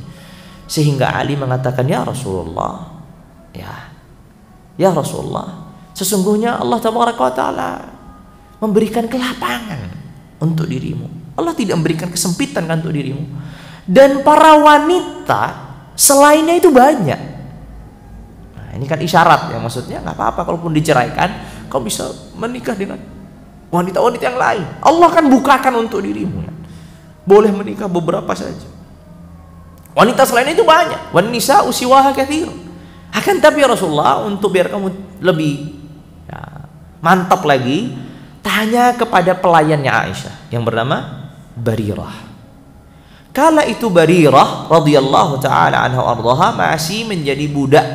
sehingga Ali mengatakan, ya Rasulullah, ya "Ya Rasulullah, sesungguhnya Allah Tabaraka wa Ta'ala memberikan kelapangan untuk dirimu. Allah tidak memberikan kesempitan kan untuk dirimu. Dan para wanita selainnya itu banyak." Nah, ini kan isyarat ya, maksudnya nggak apa-apa kalaupun diceraikan, kau bisa menikah dengan wanita-wanita yang lain. Allah kan bukakan untuk dirimu ya. Boleh menikah beberapa saja. Wanita selain itu banyak. Wan nisa'u siwaha katsir. Akan tapi ya Rasulullah, untuk biar kamu lebih ya, mantap lagi, tanya kepada pelayannya Aisyah yang bernama Barirah. Kala itu Barirah radhiyallahu taala anha ardhaha masih menjadi budak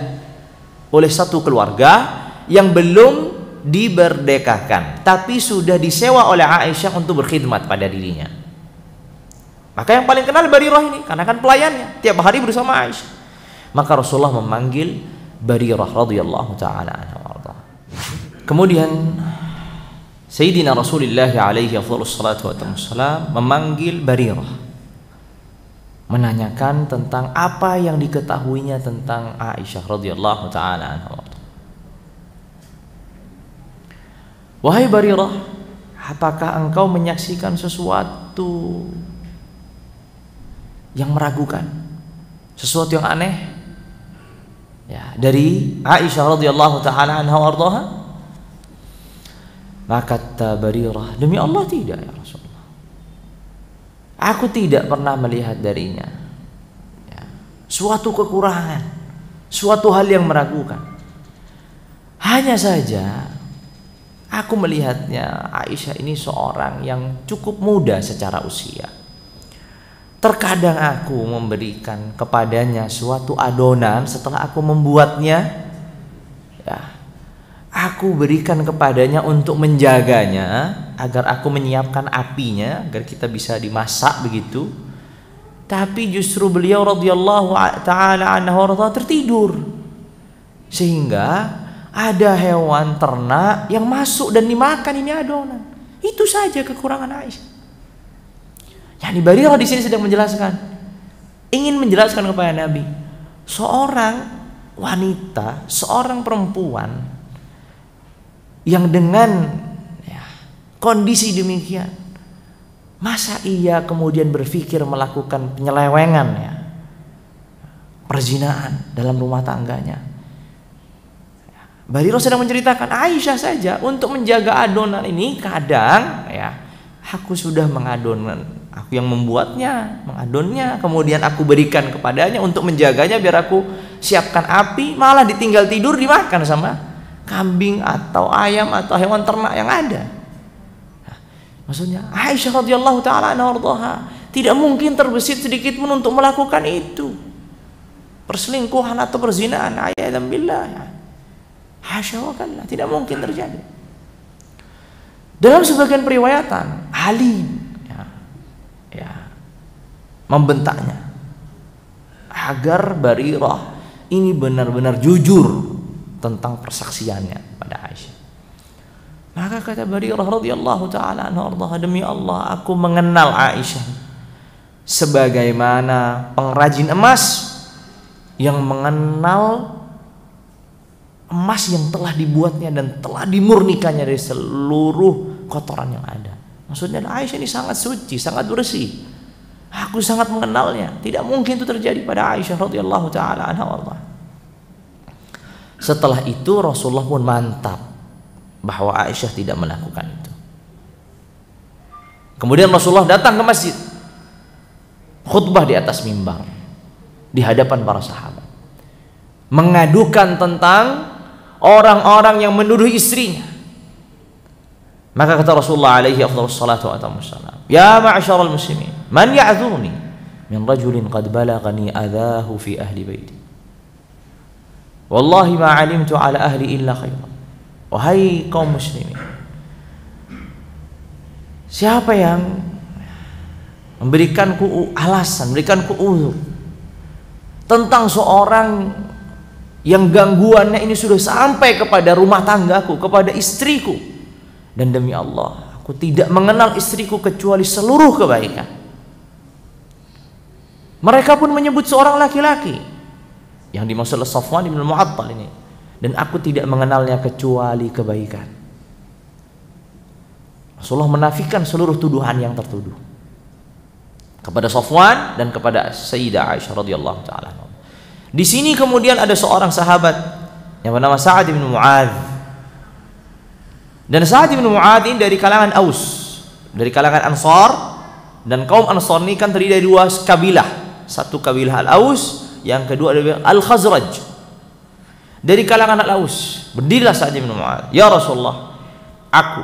oleh satu keluarga yang belum diberdekakan, tapi sudah disewa oleh Aisyah untuk berkhidmat pada dirinya. Maka yang paling kenal Barirah ini, karena kan pelayannya tiap hari bersama Aisyah. Maka Rasulullah memanggil Barirah radhiyallahu taala anha ardhaha. Kemudian Sayyidina Rasulullah alaihi wassalatu wassalam memanggil Barirah, menanyakan tentang apa yang diketahuinya tentang Aisyah radhiyallahu taala anha. "Wahai Barirah, apakah engkau menyaksikan sesuatu yang meragukan, sesuatu yang aneh ya dari Aisyah radhiyallahu taala anha warḍaha?" Maka kata Barirah, "Demi Allah tidak ya Rasulullah. Aku tidak pernah melihat darinya ya, suatu kekurangan, suatu hal yang meragukan. Hanya saja aku melihatnya Aisyah ini seorang yang cukup muda secara usia. Terkadang aku memberikan kepadanya suatu adonan setelah aku membuatnya ya, aku berikan kepadanya untuk menjaganya agar aku menyiapkan apinya agar kita bisa dimasak begitu. Tapi justru beliau radhiyallahu taala anhu tertidur, sehingga ada hewan ternak yang masuk dan dimakan ini adonan. Itu saja kekurangan Aisyah." Yani Barirah di sini sedang menjelaskan, ingin menjelaskan kepada Nabi, seorang wanita, seorang perempuan yang dengan ya, kondisi demikian, masa ia kemudian berpikir melakukan penyelewengan ya, perzinaan dalam rumah tangganya. Barirah sedang menceritakan, Aisyah saja untuk menjaga adonan ini kadang ya, aku sudah mengadonkan, aku yang membuatnya, mengadonnya, kemudian aku berikan kepadanya untuk menjaganya biar aku siapkan api, malah ditinggal tidur dimakan sama kambing atau ayam atau hewan ternak yang ada. Nah, maksudnya Aisyah radhiyallahu taala anha tidak mungkin terbesit sedikit pun untuk melakukan itu, perselingkuhan atau perzinahan, a'yadzan billah ya. Hasya wa kalla, tidak mungkin terjadi. Dalam sebagian periwayatan Ali ya, membentaknya agar Barirah ini benar-benar jujur tentang persaksiannya pada Aisyah. Maka kata Barirah radhiyallahu taala anha, "Demi Allah, aku mengenal Aisyah sebagaimana pengrajin emas yang mengenal emas yang telah dibuatnya dan telah dimurnikannya dari seluruh kotoran yang ada." Maksudnya Aisyah ini sangat suci, sangat bersih. Aku sangat mengenalnya. Tidak mungkin itu terjadi pada Aisyah radhiyallahu taala anha warḍaha. Setelah itu Rasulullah pun mantap bahwa Aisyah tidak melakukan itu. Kemudian Rasulullah datang ke masjid, khutbah di atas mimbar di hadapan para sahabat, mengadukan tentang orang-orang yang menuduh istrinya. Maka kata Rasulullah alaihi afdhalus salatu wassalam, "Ya ma'syaral muslimin, man ya'dzurni min rajulin qad balaghani adhahu fi ahli baiti. Wallahi ma 'alimtu 'ala ahli illa khairan." Wahai kaum muslimin, siapa yang memberikanku alasan, memberikanku uzur tentang seorang yang gangguannya ini sudah sampai kepada rumah tanggaku, kepada istriku, dan demi Allah aku tidak mengenal istriku kecuali seluruh kebaikan. Mereka pun menyebut seorang laki-laki yang dimaksud Safwan bin Mu'attal ini, dan aku tidak mengenalnya kecuali kebaikan. Rasulullah menafikan seluruh tuduhan yang tertuduh kepada Safwan dan kepada Sayyidah Aisyah radhiyallahu taala. Di sini kemudian ada seorang sahabat yang bernama Sa'ad bin Mu'adz. Dan Sa'ad bin Mu'adz ini dari kalangan Aus, dari kalangan Ansar, dan kaum Ansar ini kan terdiri dari dua kabilah. Satu kabilah Al-Aus, yang kedua adalah Al-Khazraj. Dari kalangan Al-Aus, berdirilah Sa'ad bin Mu'adz, "Ya Rasulullah, aku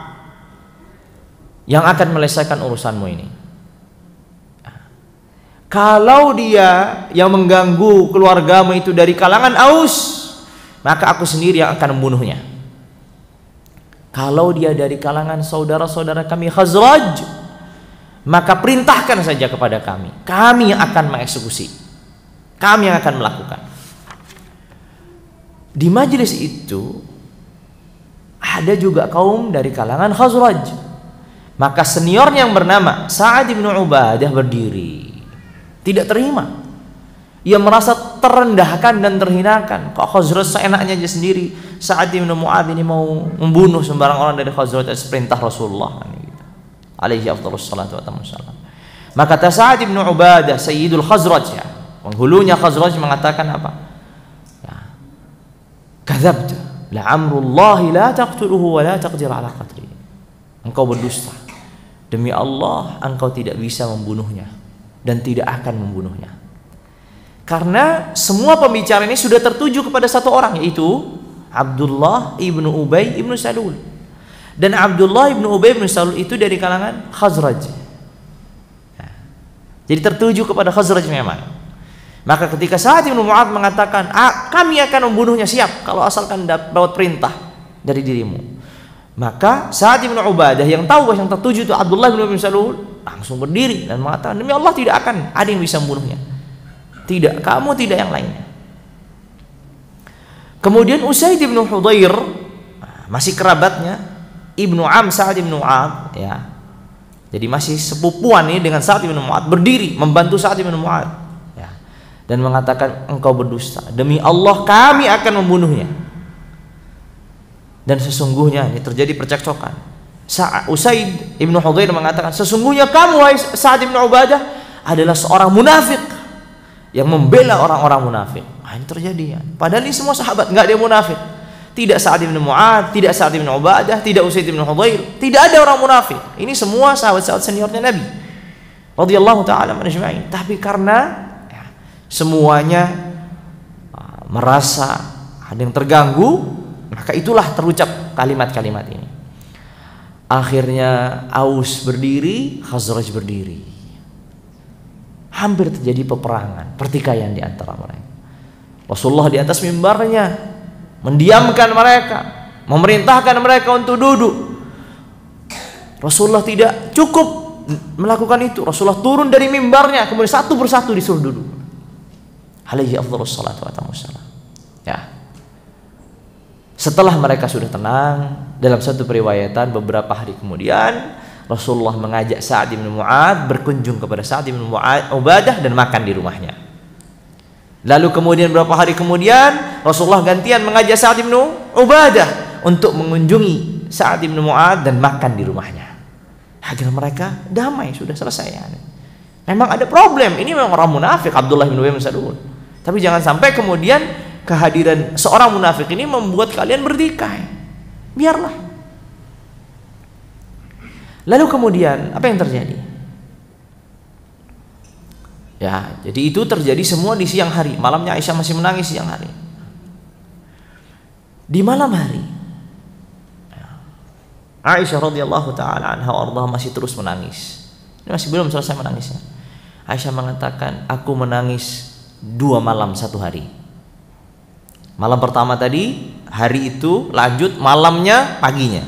yang akan menyelesaikan urusanmu ini. Kalau dia yang mengganggu keluargamu itu dari kalangan Aus, maka aku sendiri yang akan membunuhnya. Kalau dia dari kalangan saudara-saudara kami Khazraj, maka perintahkan saja kepada kami. Kami yang akan mengeksekusi. Kami yang akan melakukan." Di majelis itu ada juga kaum dari kalangan Khazraj. Maka seniornya yang bernama Sa'ad bin Ubadah berdiri, tidak terima. Ia merasa terendahkan dan terhinakan. Kok Khazraj seenaknya aja sendiri, Sa'ad bin Mu'adz ini mau membunuh sembarang orang dari Khazraj atas perintah Rasulullah alaihi afdhalus salatu wassalam. Maka kata Sa'ad bin Ubadah, Sayyidul Khazraj, ya, penghulunya Khazraj, mengatakan apa? Ya, kadzabta, la amrullahi la taqtuluhu wa la taqdir ala qatli. Engkau berdusta. Demi Allah, engkau tidak bisa membunuhnya dan tidak akan membunuhnya. Karena semua pembicara ini sudah tertuju kepada satu orang, yaitu Abdullah ibnu Ubay ibnu Salul. Dan Abdullah ibnu Ubay ibnu Salul itu dari kalangan Khazraj. Nah, jadi tertuju kepada Khazraj memang. Maka ketika Sa'ad bin Mu'adz mengatakan, kami akan membunuhnya, siap, kalau asalkan dapat perintah dari dirimu. Maka Sa'ad bin Ubadah yang tahu bahwa yang tertuju itu Abdullah bin Ubay bin Salul langsung berdiri dan mengatakan, demi Allah tidak akan ada yang bisa membunuhnya. Tidak, kamu tidak yang lainnya. Kemudian Usaid bin Hudhair, masih kerabatnya, ibnu Am Sa'ad bin Mu'adz, ya. Jadi masih sepupuan ini dengan Sa'ad bin Mu'adz, berdiri membantu Sa'ad bin Mu'adz, ya. Dan mengatakan, engkau berdusta. Demi Allah kami akan membunuhnya. Dan sesungguhnya ini terjadi percekcokan. Usaid ibnu Hudhair mengatakan, sesungguhnya kamu wahai Sa'ad bin Ubadah adalah seorang munafik yang membela orang-orang munafik. Ini terjadi, ya. Padahal ini semua sahabat, nggak ada yang munafik. Tidak Sa'ad bin Mu'adz, tidak Sa'ad bin Ubadah, tidak Usaid bin Hudhair, tidak ada orang munafik. Ini semua sahabat-sahabat seniornya Nabi radhiyallahu taala anhum. Tapi karena semuanya merasa ada yang terganggu, maka itulah terucap kalimat-kalimat ini. Akhirnya Aus berdiri, Khazraj berdiri. Hampir terjadi peperangan, pertikaian di antara mereka. Rasulullah di atas mimbarnya mendiamkan mereka, memerintahkan mereka untuk duduk. Rasulullah tidak cukup melakukan itu. Rasulullah turun dari mimbarnya, kemudian satu persatu disuruh duduk. Alaihi afdhalus salatu wassalam. Ya. Setelah mereka sudah tenang, dalam satu periwayatan beberapa hari kemudian Rasulullah mengajak Sa'ad bin Mu'adz berkunjung kepada Sa'ad bin Ubadah dan makan di rumahnya. Lalu kemudian beberapa hari kemudian Rasulullah gantian mengajak Sa'ad bin Ubadah untuk mengunjungi Sa'ad bin Mu'adz dan makan di rumahnya. Agar mereka damai, sudah selesai. Memang ada problem, ini memang orang munafik Abdullah bin Ubay bin Salul. Tapi jangan sampai kemudian kehadiran seorang munafik ini membuat kalian bertikai. Biarlah. Lalu kemudian apa yang terjadi? Ya, jadi itu terjadi semua di siang hari. Malamnya Aisyah masih menangis siang hari. Di malam hari, Aisyah radhiyallahu taala anha warḍaha masih terus menangis. Ini masih belum selesai menangisnya. Aisyah mengatakan, aku menangis 2 malam 1 hari. Malam pertama tadi, hari itu lanjut malamnya, paginya.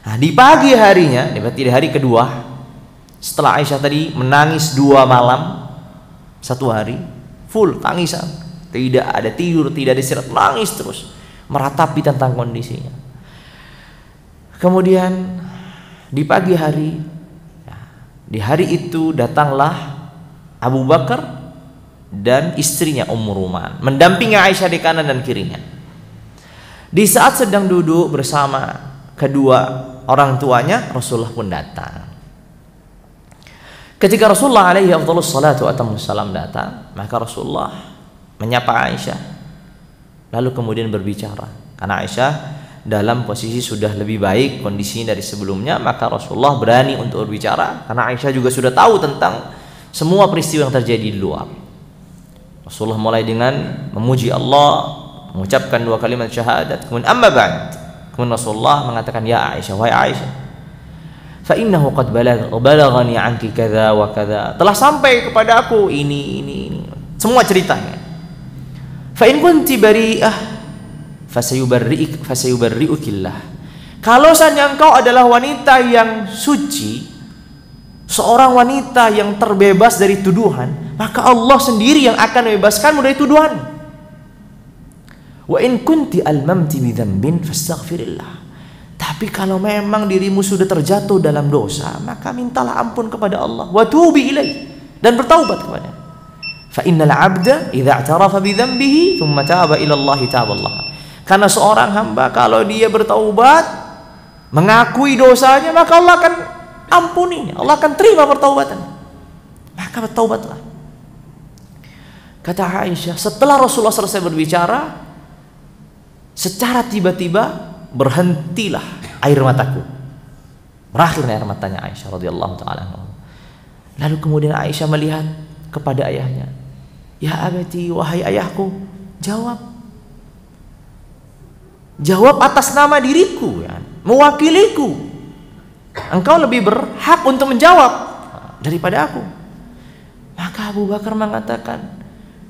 Nah, di pagi harinya, berarti di hari kedua, setelah Aisyah tadi menangis 2 malam 1 hari, full tangisan, tidak ada tidur, tidak ada istirahat, nangis terus, meratapi tentang kondisinya. Kemudian di pagi hari, di hari itu datanglah Abu Bakar dan istrinya Ummu Ruman mendampingi Aisyah di kanan dan kirinya. Di saat sedang duduk bersama kedua orang tuanya, Rasulullah pun datang. Ketika Rasulullah alaihi afdhalus salatu wassalamu datang, maka Rasulullah menyapa Aisyah, lalu kemudian berbicara. Karena Aisyah dalam posisi sudah lebih baik kondisinya dari sebelumnya, maka Rasulullah berani untuk berbicara karena Aisyah juga sudah tahu tentang semua peristiwa yang terjadi di luar. Rasulullah mulai dengan memuji Allah, mengucapkan 2 kalimat syahadat, kemudian amma ba'd, kemudian Rasulullah mengatakan, ya Aisyah, wahai Aisyah, fa innahu qad balaghani anki kadza wa kadza, telah sampai kepada aku ini semua ceritanya. Fa in kunti bari'ah fasayubarri'ukillah, kalau saja engkau adalah wanita yang suci, seorang wanita yang terbebas dari tuduhan, maka Allah sendiri yang akan membebaskanmu dari tuduhan. Wa in kunti almamti bidzambin fastaghfirillah, tapi kalau memang dirimu sudah terjatuh dalam dosa, maka mintalah ampun kepada Allah, wa tubi ilaih, dan bertaubat kepada. Fa innal 'abda idza i'tarafa bidzambihi thumma taba ila Allah taballah, karena seorang hamba kalau dia bertaubat, mengakui dosanya, maka Allah akan ampuni, Allah akan terima pertaubatan. Maka bertaubatlah. Kata Aisyah, setelah Rasulullah selesai berbicara, secara tiba-tiba berhentilah air mataku. Berakhir air matanya Aisyah radhiyallahu taala anha. Lalu kemudian Aisyah melihat kepada ayahnya, ya abati, wahai ayahku, jawab atas nama diriku, ya, mewakiliku. Engkau lebih berhak untuk menjawab daripada aku. Maka Abu Bakar mengatakan,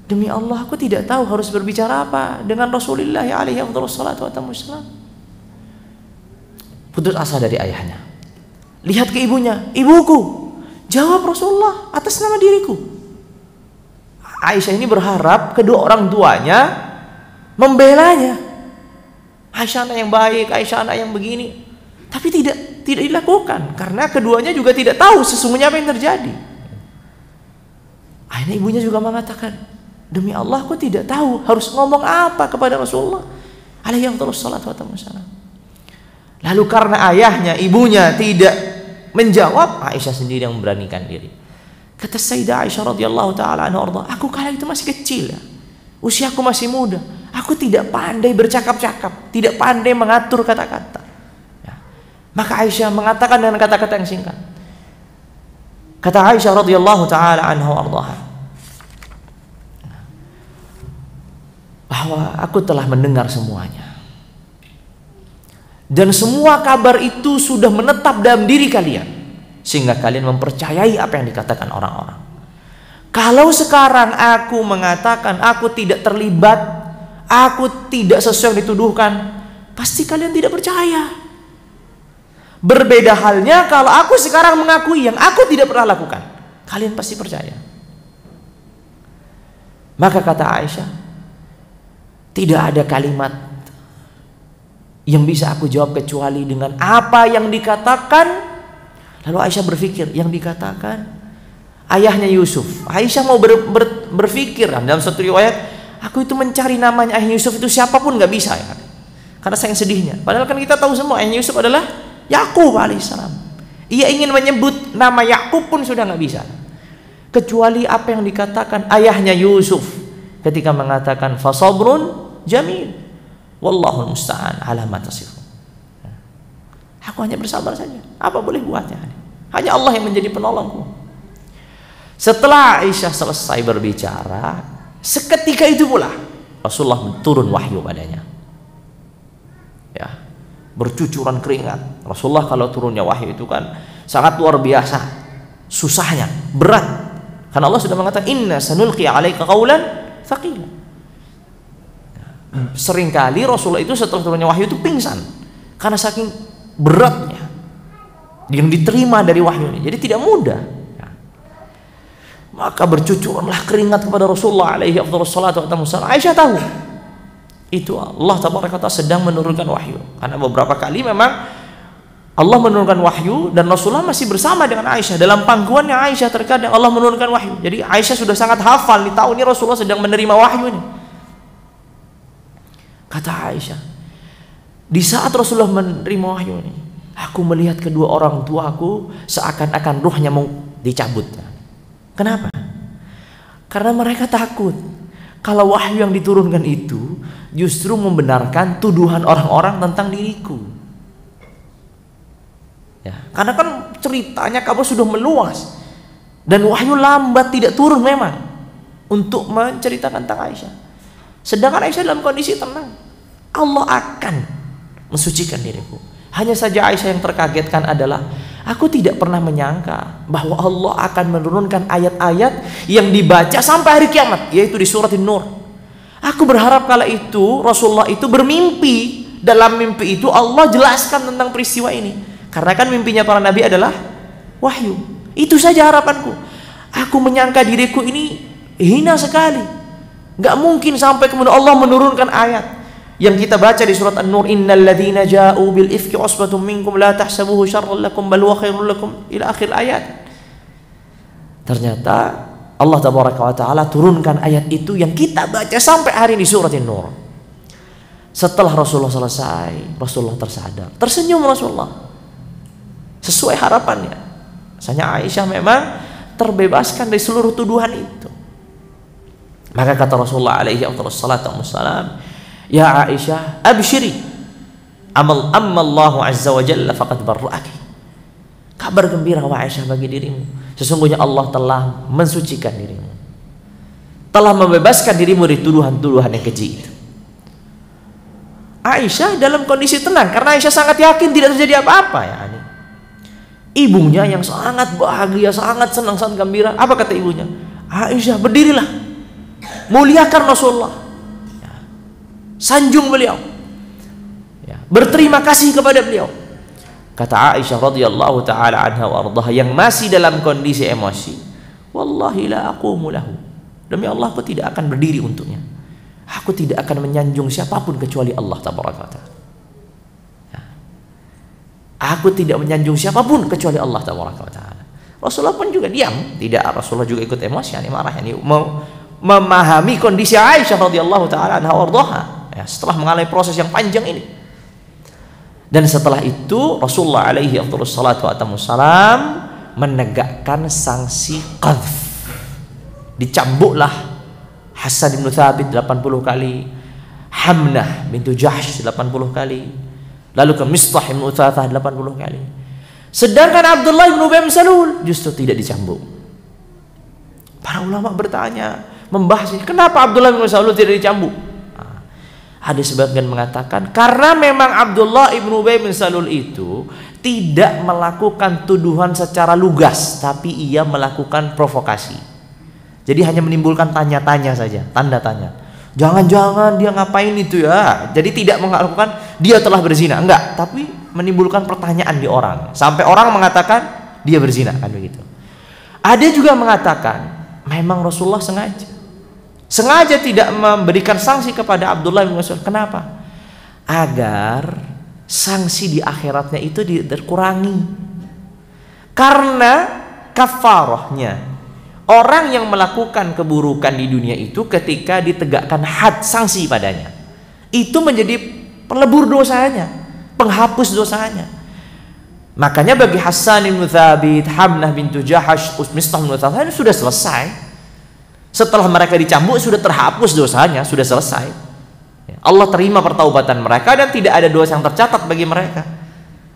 demi Allah, aku tidak tahu harus berbicara apa dengan Rasulullah alaihi wassalatu wassalam. Putus asa dari ayahnya. Lihat ke ibunya, ibuku, jawab Rasulullah atas nama diriku. Aisyah ini berharap kedua orang tuanya membelanya. Aisyah anak yang baik, Aisyah anak yang begini, tapi tidak dilakukan karena keduanya juga tidak tahu sesungguhnya apa yang terjadi. Akhirnya ibunya juga mengatakan, demi Allah, aku tidak tahu harus ngomong apa kepada Rasulullah alaihi wassalatu wassalam. Lalu karena ayahnya, ibunya tidak menjawab, Aisyah sendiri yang memberanikan diri. Kata Sayyidah Aisyah radhiyallahu taala anha, aku kala itu masih kecil, ya, usiaku masih muda, aku tidak pandai bercakap-cakap, tidak pandai mengatur kata-kata, ya. Maka Aisyah mengatakan dengan kata-kata yang singkat. Kata Aisyah radhiyallahu taala anha bahwa aku telah mendengar semuanya, dan semua kabar itu sudah menetap dalam diri kalian, sehingga kalian mempercayai apa yang dikatakan orang-orang. Kalau sekarang aku mengatakan aku tidak terlibat, aku tidak sesuai yang dituduhkan, pasti kalian tidak percaya. Berbeda halnya kalau aku sekarang mengakui yang aku tidak pernah lakukan, kalian pasti percaya. Maka kata Aisyah, tidak ada kalimat yang bisa aku jawab kecuali dengan apa yang dikatakan. Lalu Aisyah berpikir, yang dikatakan ayahnya Yusuf. Aisyah mau berpikir, dalam satu riwayat, aku itu mencari namanya ayah Yusuf itu siapapun nggak bisa, ya, karena saking sedihnya. Padahal kan kita tahu semua ayah Yusuf adalah Yakub alaihissalam. Ia ingin menyebut nama Yakub pun sudah nggak bisa, kecuali apa yang dikatakan ayahnya Yusuf ketika mengatakan fasabrun jamil wallahul musta'an ala ma tasifun. Aku hanya bersabar saja, apa boleh buatnya, hanya Allah yang menjadi penolongku. Setelah Aisyah selesai berbicara, seketika itu pula Rasulullah turun wahyu padanya, ya, bercucuran keringat. Rasulullah kalau turunnya wahyu itu kan sangat luar biasa, susahnya, berat, karena Allah sudah mengatakan inna sanulqi 'alaika qaulan tsaqila. Seringkali Rasulullah itu setelah turunnya wahyu itu pingsan karena saking beratnya yang diterima dari wahyu ini, jadi tidak mudah, ya. Maka bercucuranlah keringat kepada Rasulullah alaihi wassalatu wassalam. Aisyah tahu itu Allah tabaraka ta'ala sedang menurunkan wahyu, karena beberapa kali memang Allah menurunkan wahyu dan Rasulullah masih bersama dengan Aisyah dalam pangkuannya Aisyah, terkadang Allah menurunkan wahyu. Jadi Aisyah sudah sangat hafal nih, tahu ini Rasulullah sedang menerima wahyu ini. Kata Aisyah, Di saat Rasulullah menerima wahyu ini, aku melihat kedua orang tuaku seakan-akan ruhnya mau dicabut. Kenapa? Karena mereka takut kalau wahyu yang diturunkan itu justru membenarkan tuduhan orang-orang tentang diriku. Ya, karena kan ceritanya kabar sudah meluas dan wahyu lambat tidak turun memang untuk menceritakan tentang Aisyah. Sedangkan Aisyah dalam kondisi tenang. Allah akan mensucikan diriku. Hanya saja Aisyah yang terkagetkan adalah aku tidak pernah menyangka bahwa Allah akan menurunkan ayat-ayat yang dibaca sampai hari kiamat, yaitu di surat An-Nur. Aku berharap kala itu Rasulullah itu bermimpi. Dalam mimpi itu Allah jelaskan tentang peristiwa ini. Karena kan mimpinya para nabi adalah wahyu. Itu saja harapanku. Aku menyangka diriku ini hina sekali. Gak mungkin sampai kemudian Allah menurunkan ayat yang kita baca di surat An-Nur, innal ladzina ja'u bil ifki usbatum minkum la tahsabuhu syarran lakum bal huwa khairul lakum, ila akhir ayat. Ternyata Allah tabaraka wa taala turunkan ayat itu yang kita baca sampai hari di surat An-Nur. Setelah Rasulullah selesai, Rasulullah tersadar, tersenyum Rasulullah sesuai harapannya. Misalnya Aisyah memang terbebaskan dari seluruh tuduhan itu. Maka kata Rasulullah alaihi wassalam, ya Aisyah, abshiri, amma Allahu azza wa jalla faqad barra'aki. Kabar gembira wahai Aisyah bagi dirimu, sesungguhnya Allah telah mensucikan dirimu, telah membebaskan dirimu dari tuduhan-tuduhan yang keji itu. Aisyah dalam kondisi tenang karena Aisyah sangat yakin tidak terjadi apa-apa ya. Ibunya yang sangat bahagia, sangat senang, sangat gembira. Apa kata ibunya? Aisyah, berdirilah, muliakan Rasulullah, sanjung beliau, berterima kasih kepada beliau. Kata Aisyah radhiyallahu taala anha wa ardhaha yang masih dalam kondisi emosi, wallahi la aqumu lahu, demi Allah aku tidak akan berdiri untuknya, aku tidak akan menyanjung siapapun kecuali Allah tabaraka wa taala. Aku tidak menyanjung siapapun kecuali Allah tabaraka wa taala. Rasulullah pun juga diam, tidak. Rasulullah juga ikut emosi, marah, mau memahami kondisi Aisyah radhiyallahu taala anha wa ardhaha setelah mengalami proses yang panjang ini. Dan setelah itu Rasulullah alaihi wassalam menegakkan sanksi qadhf. Dicambuklah Hasan bin Thabit 80 kali, Hamnah bintu Jahsh 80 kali, lalu ke Mistah bin Utsatsah 80 kali. Sedangkan Abdullah bin Ubay bin Salul justru tidak dicambuk. Para ulama bertanya, membahas kenapa Abdullah bin Salul tidak dicambuk. Ada sebagian mengatakan karena memang Abdullah bin Ubay bin Salul itu tidak melakukan tuduhan secara lugas, tapi ia melakukan provokasi. Jadi hanya menimbulkan tanya-tanya saja, tanda tanya. Jangan-jangan dia ngapain itu ya. Jadi tidak melakukan dia telah berzina, enggak, tapi menimbulkan pertanyaan di orang sampai orang mengatakan dia berzina, kan begitu. Ada juga mengatakan memang Rasulullah sengaja tidak memberikan sanksi kepada Abdullah bin Mas'ud. Kenapa? Agar sanksi di akhiratnya itu dikurangi. Karena kafarahnya orang yang melakukan keburukan di dunia itu ketika ditegakkan had sanksi padanya, itu menjadi pelebur dosanya, penghapus dosanya. Makanya bagi Hasan bin Thabit, Hamnah bintu Jahsh, Mistah bin Utsatsah sudah selesai. Setelah mereka dicambuk sudah terhapus dosanya, sudah selesai. Allah terima pertaubatan mereka dan tidak ada dosa yang tercatat bagi mereka.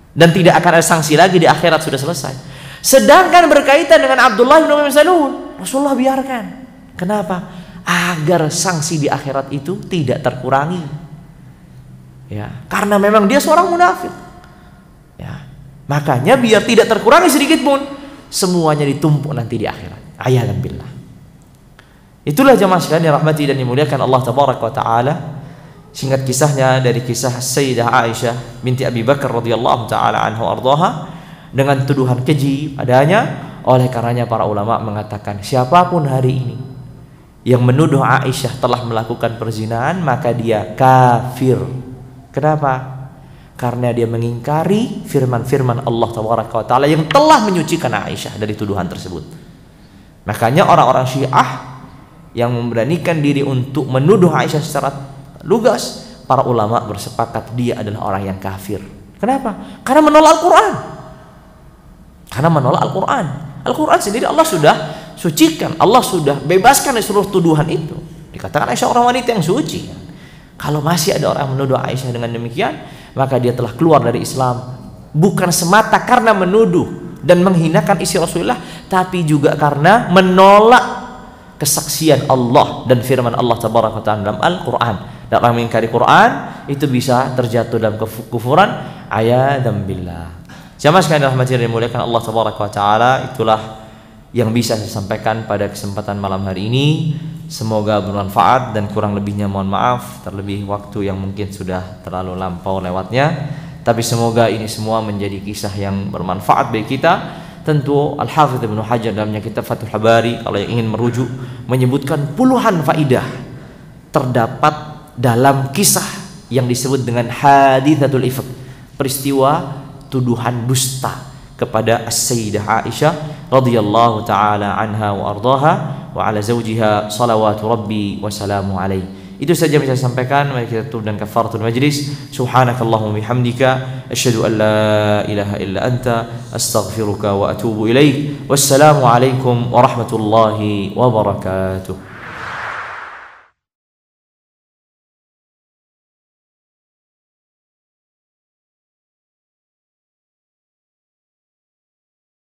Dan tidak akan ada sanksi lagi di akhirat, sudah selesai. Sedangkan berkaitan dengan Abdullah bin Ubay bin Salul, Rasulullah biarkan. Kenapa? Agar sanksi di akhirat itu tidak terkurangi. Ya, karena memang dia seorang munafik. Ya, makanya biar tidak terkurangi sedikit pun, semuanya ditumpuk nanti di akhirat. Ayalan billah. Itulah jamaah sekalian dirahmati dan dimuliakan Allah tabaraka wa taala. Singkat kisahnya dari kisah Sayyidah Aisyah binti Abi Bakar radhiyallahu taala anha ardhaha dengan tuduhan keji padanya. Oleh karenanya para ulama mengatakan siapapun hari ini yang menuduh Aisyah telah melakukan perzinahan, maka dia kafir. Kenapa? Karena dia mengingkari firman-firman Allah tabaraka wa taala yang telah menyucikan Aisyah dari tuduhan tersebut. Makanya orang-orang Syiah yang memberanikan diri untuk menuduh Aisyah secara lugas, para ulama bersepakat dia adalah orang yang kafir. Kenapa? Karena menolak Al-Quran. Karena menolak Al-Quran. Al-Quran sendiri Allah sudah sucikan, Allah sudah bebaskan dari seluruh tuduhan itu. Dikatakan Aisyah orang wanita yang suci. Kalau masih ada orang yang menuduh Aisyah dengan demikian, maka dia telah keluar dari Islam. Bukan semata karena menuduh dan menghinakan isi Rasulullah, tapi juga karena menolak kesaksian Allah dan firman Allah Tabaraka wa Ta'ala dalam Al-Quran. Dan orang mengingkari Quran itu bisa terjatuh dalam kekufuran ayadam billah. Jamaah sekalian dirahmati dan dimuliakan Allah Tabaraka wa Ta'ala, itulah yang bisa saya sampaikan pada kesempatan malam hari ini. Semoga bermanfaat dan kurang lebihnya mohon maaf, terlebih waktu yang mungkin sudah terlalu lampau lewatnya. Tapi semoga ini semua menjadi kisah yang bermanfaat bagi kita. Tentu Al-Hafidz Ibnu Hajar dalam kitab Fathul Bari, kalau yang ingin merujuk, menyebutkan puluhan faidah terdapat dalam kisah yang disebut dengan haditsatul ifk, peristiwa tuduhan dusta kepada As-Sayyidah Aisyah radhiyallahu taala anha wa ardaha wa ala zawjiha salawatu rabbi wa salamu alaihi. Itu saja yang bisa saya sampaikan. Mari kita tutup dan kafaratul majlis. Subhanakallahumma bihamdika asyhadu an la ilaha illa anta astaghfiruka wa atubu ilaik. Wassalamu alaikum warahmatullahi wabarakatuh.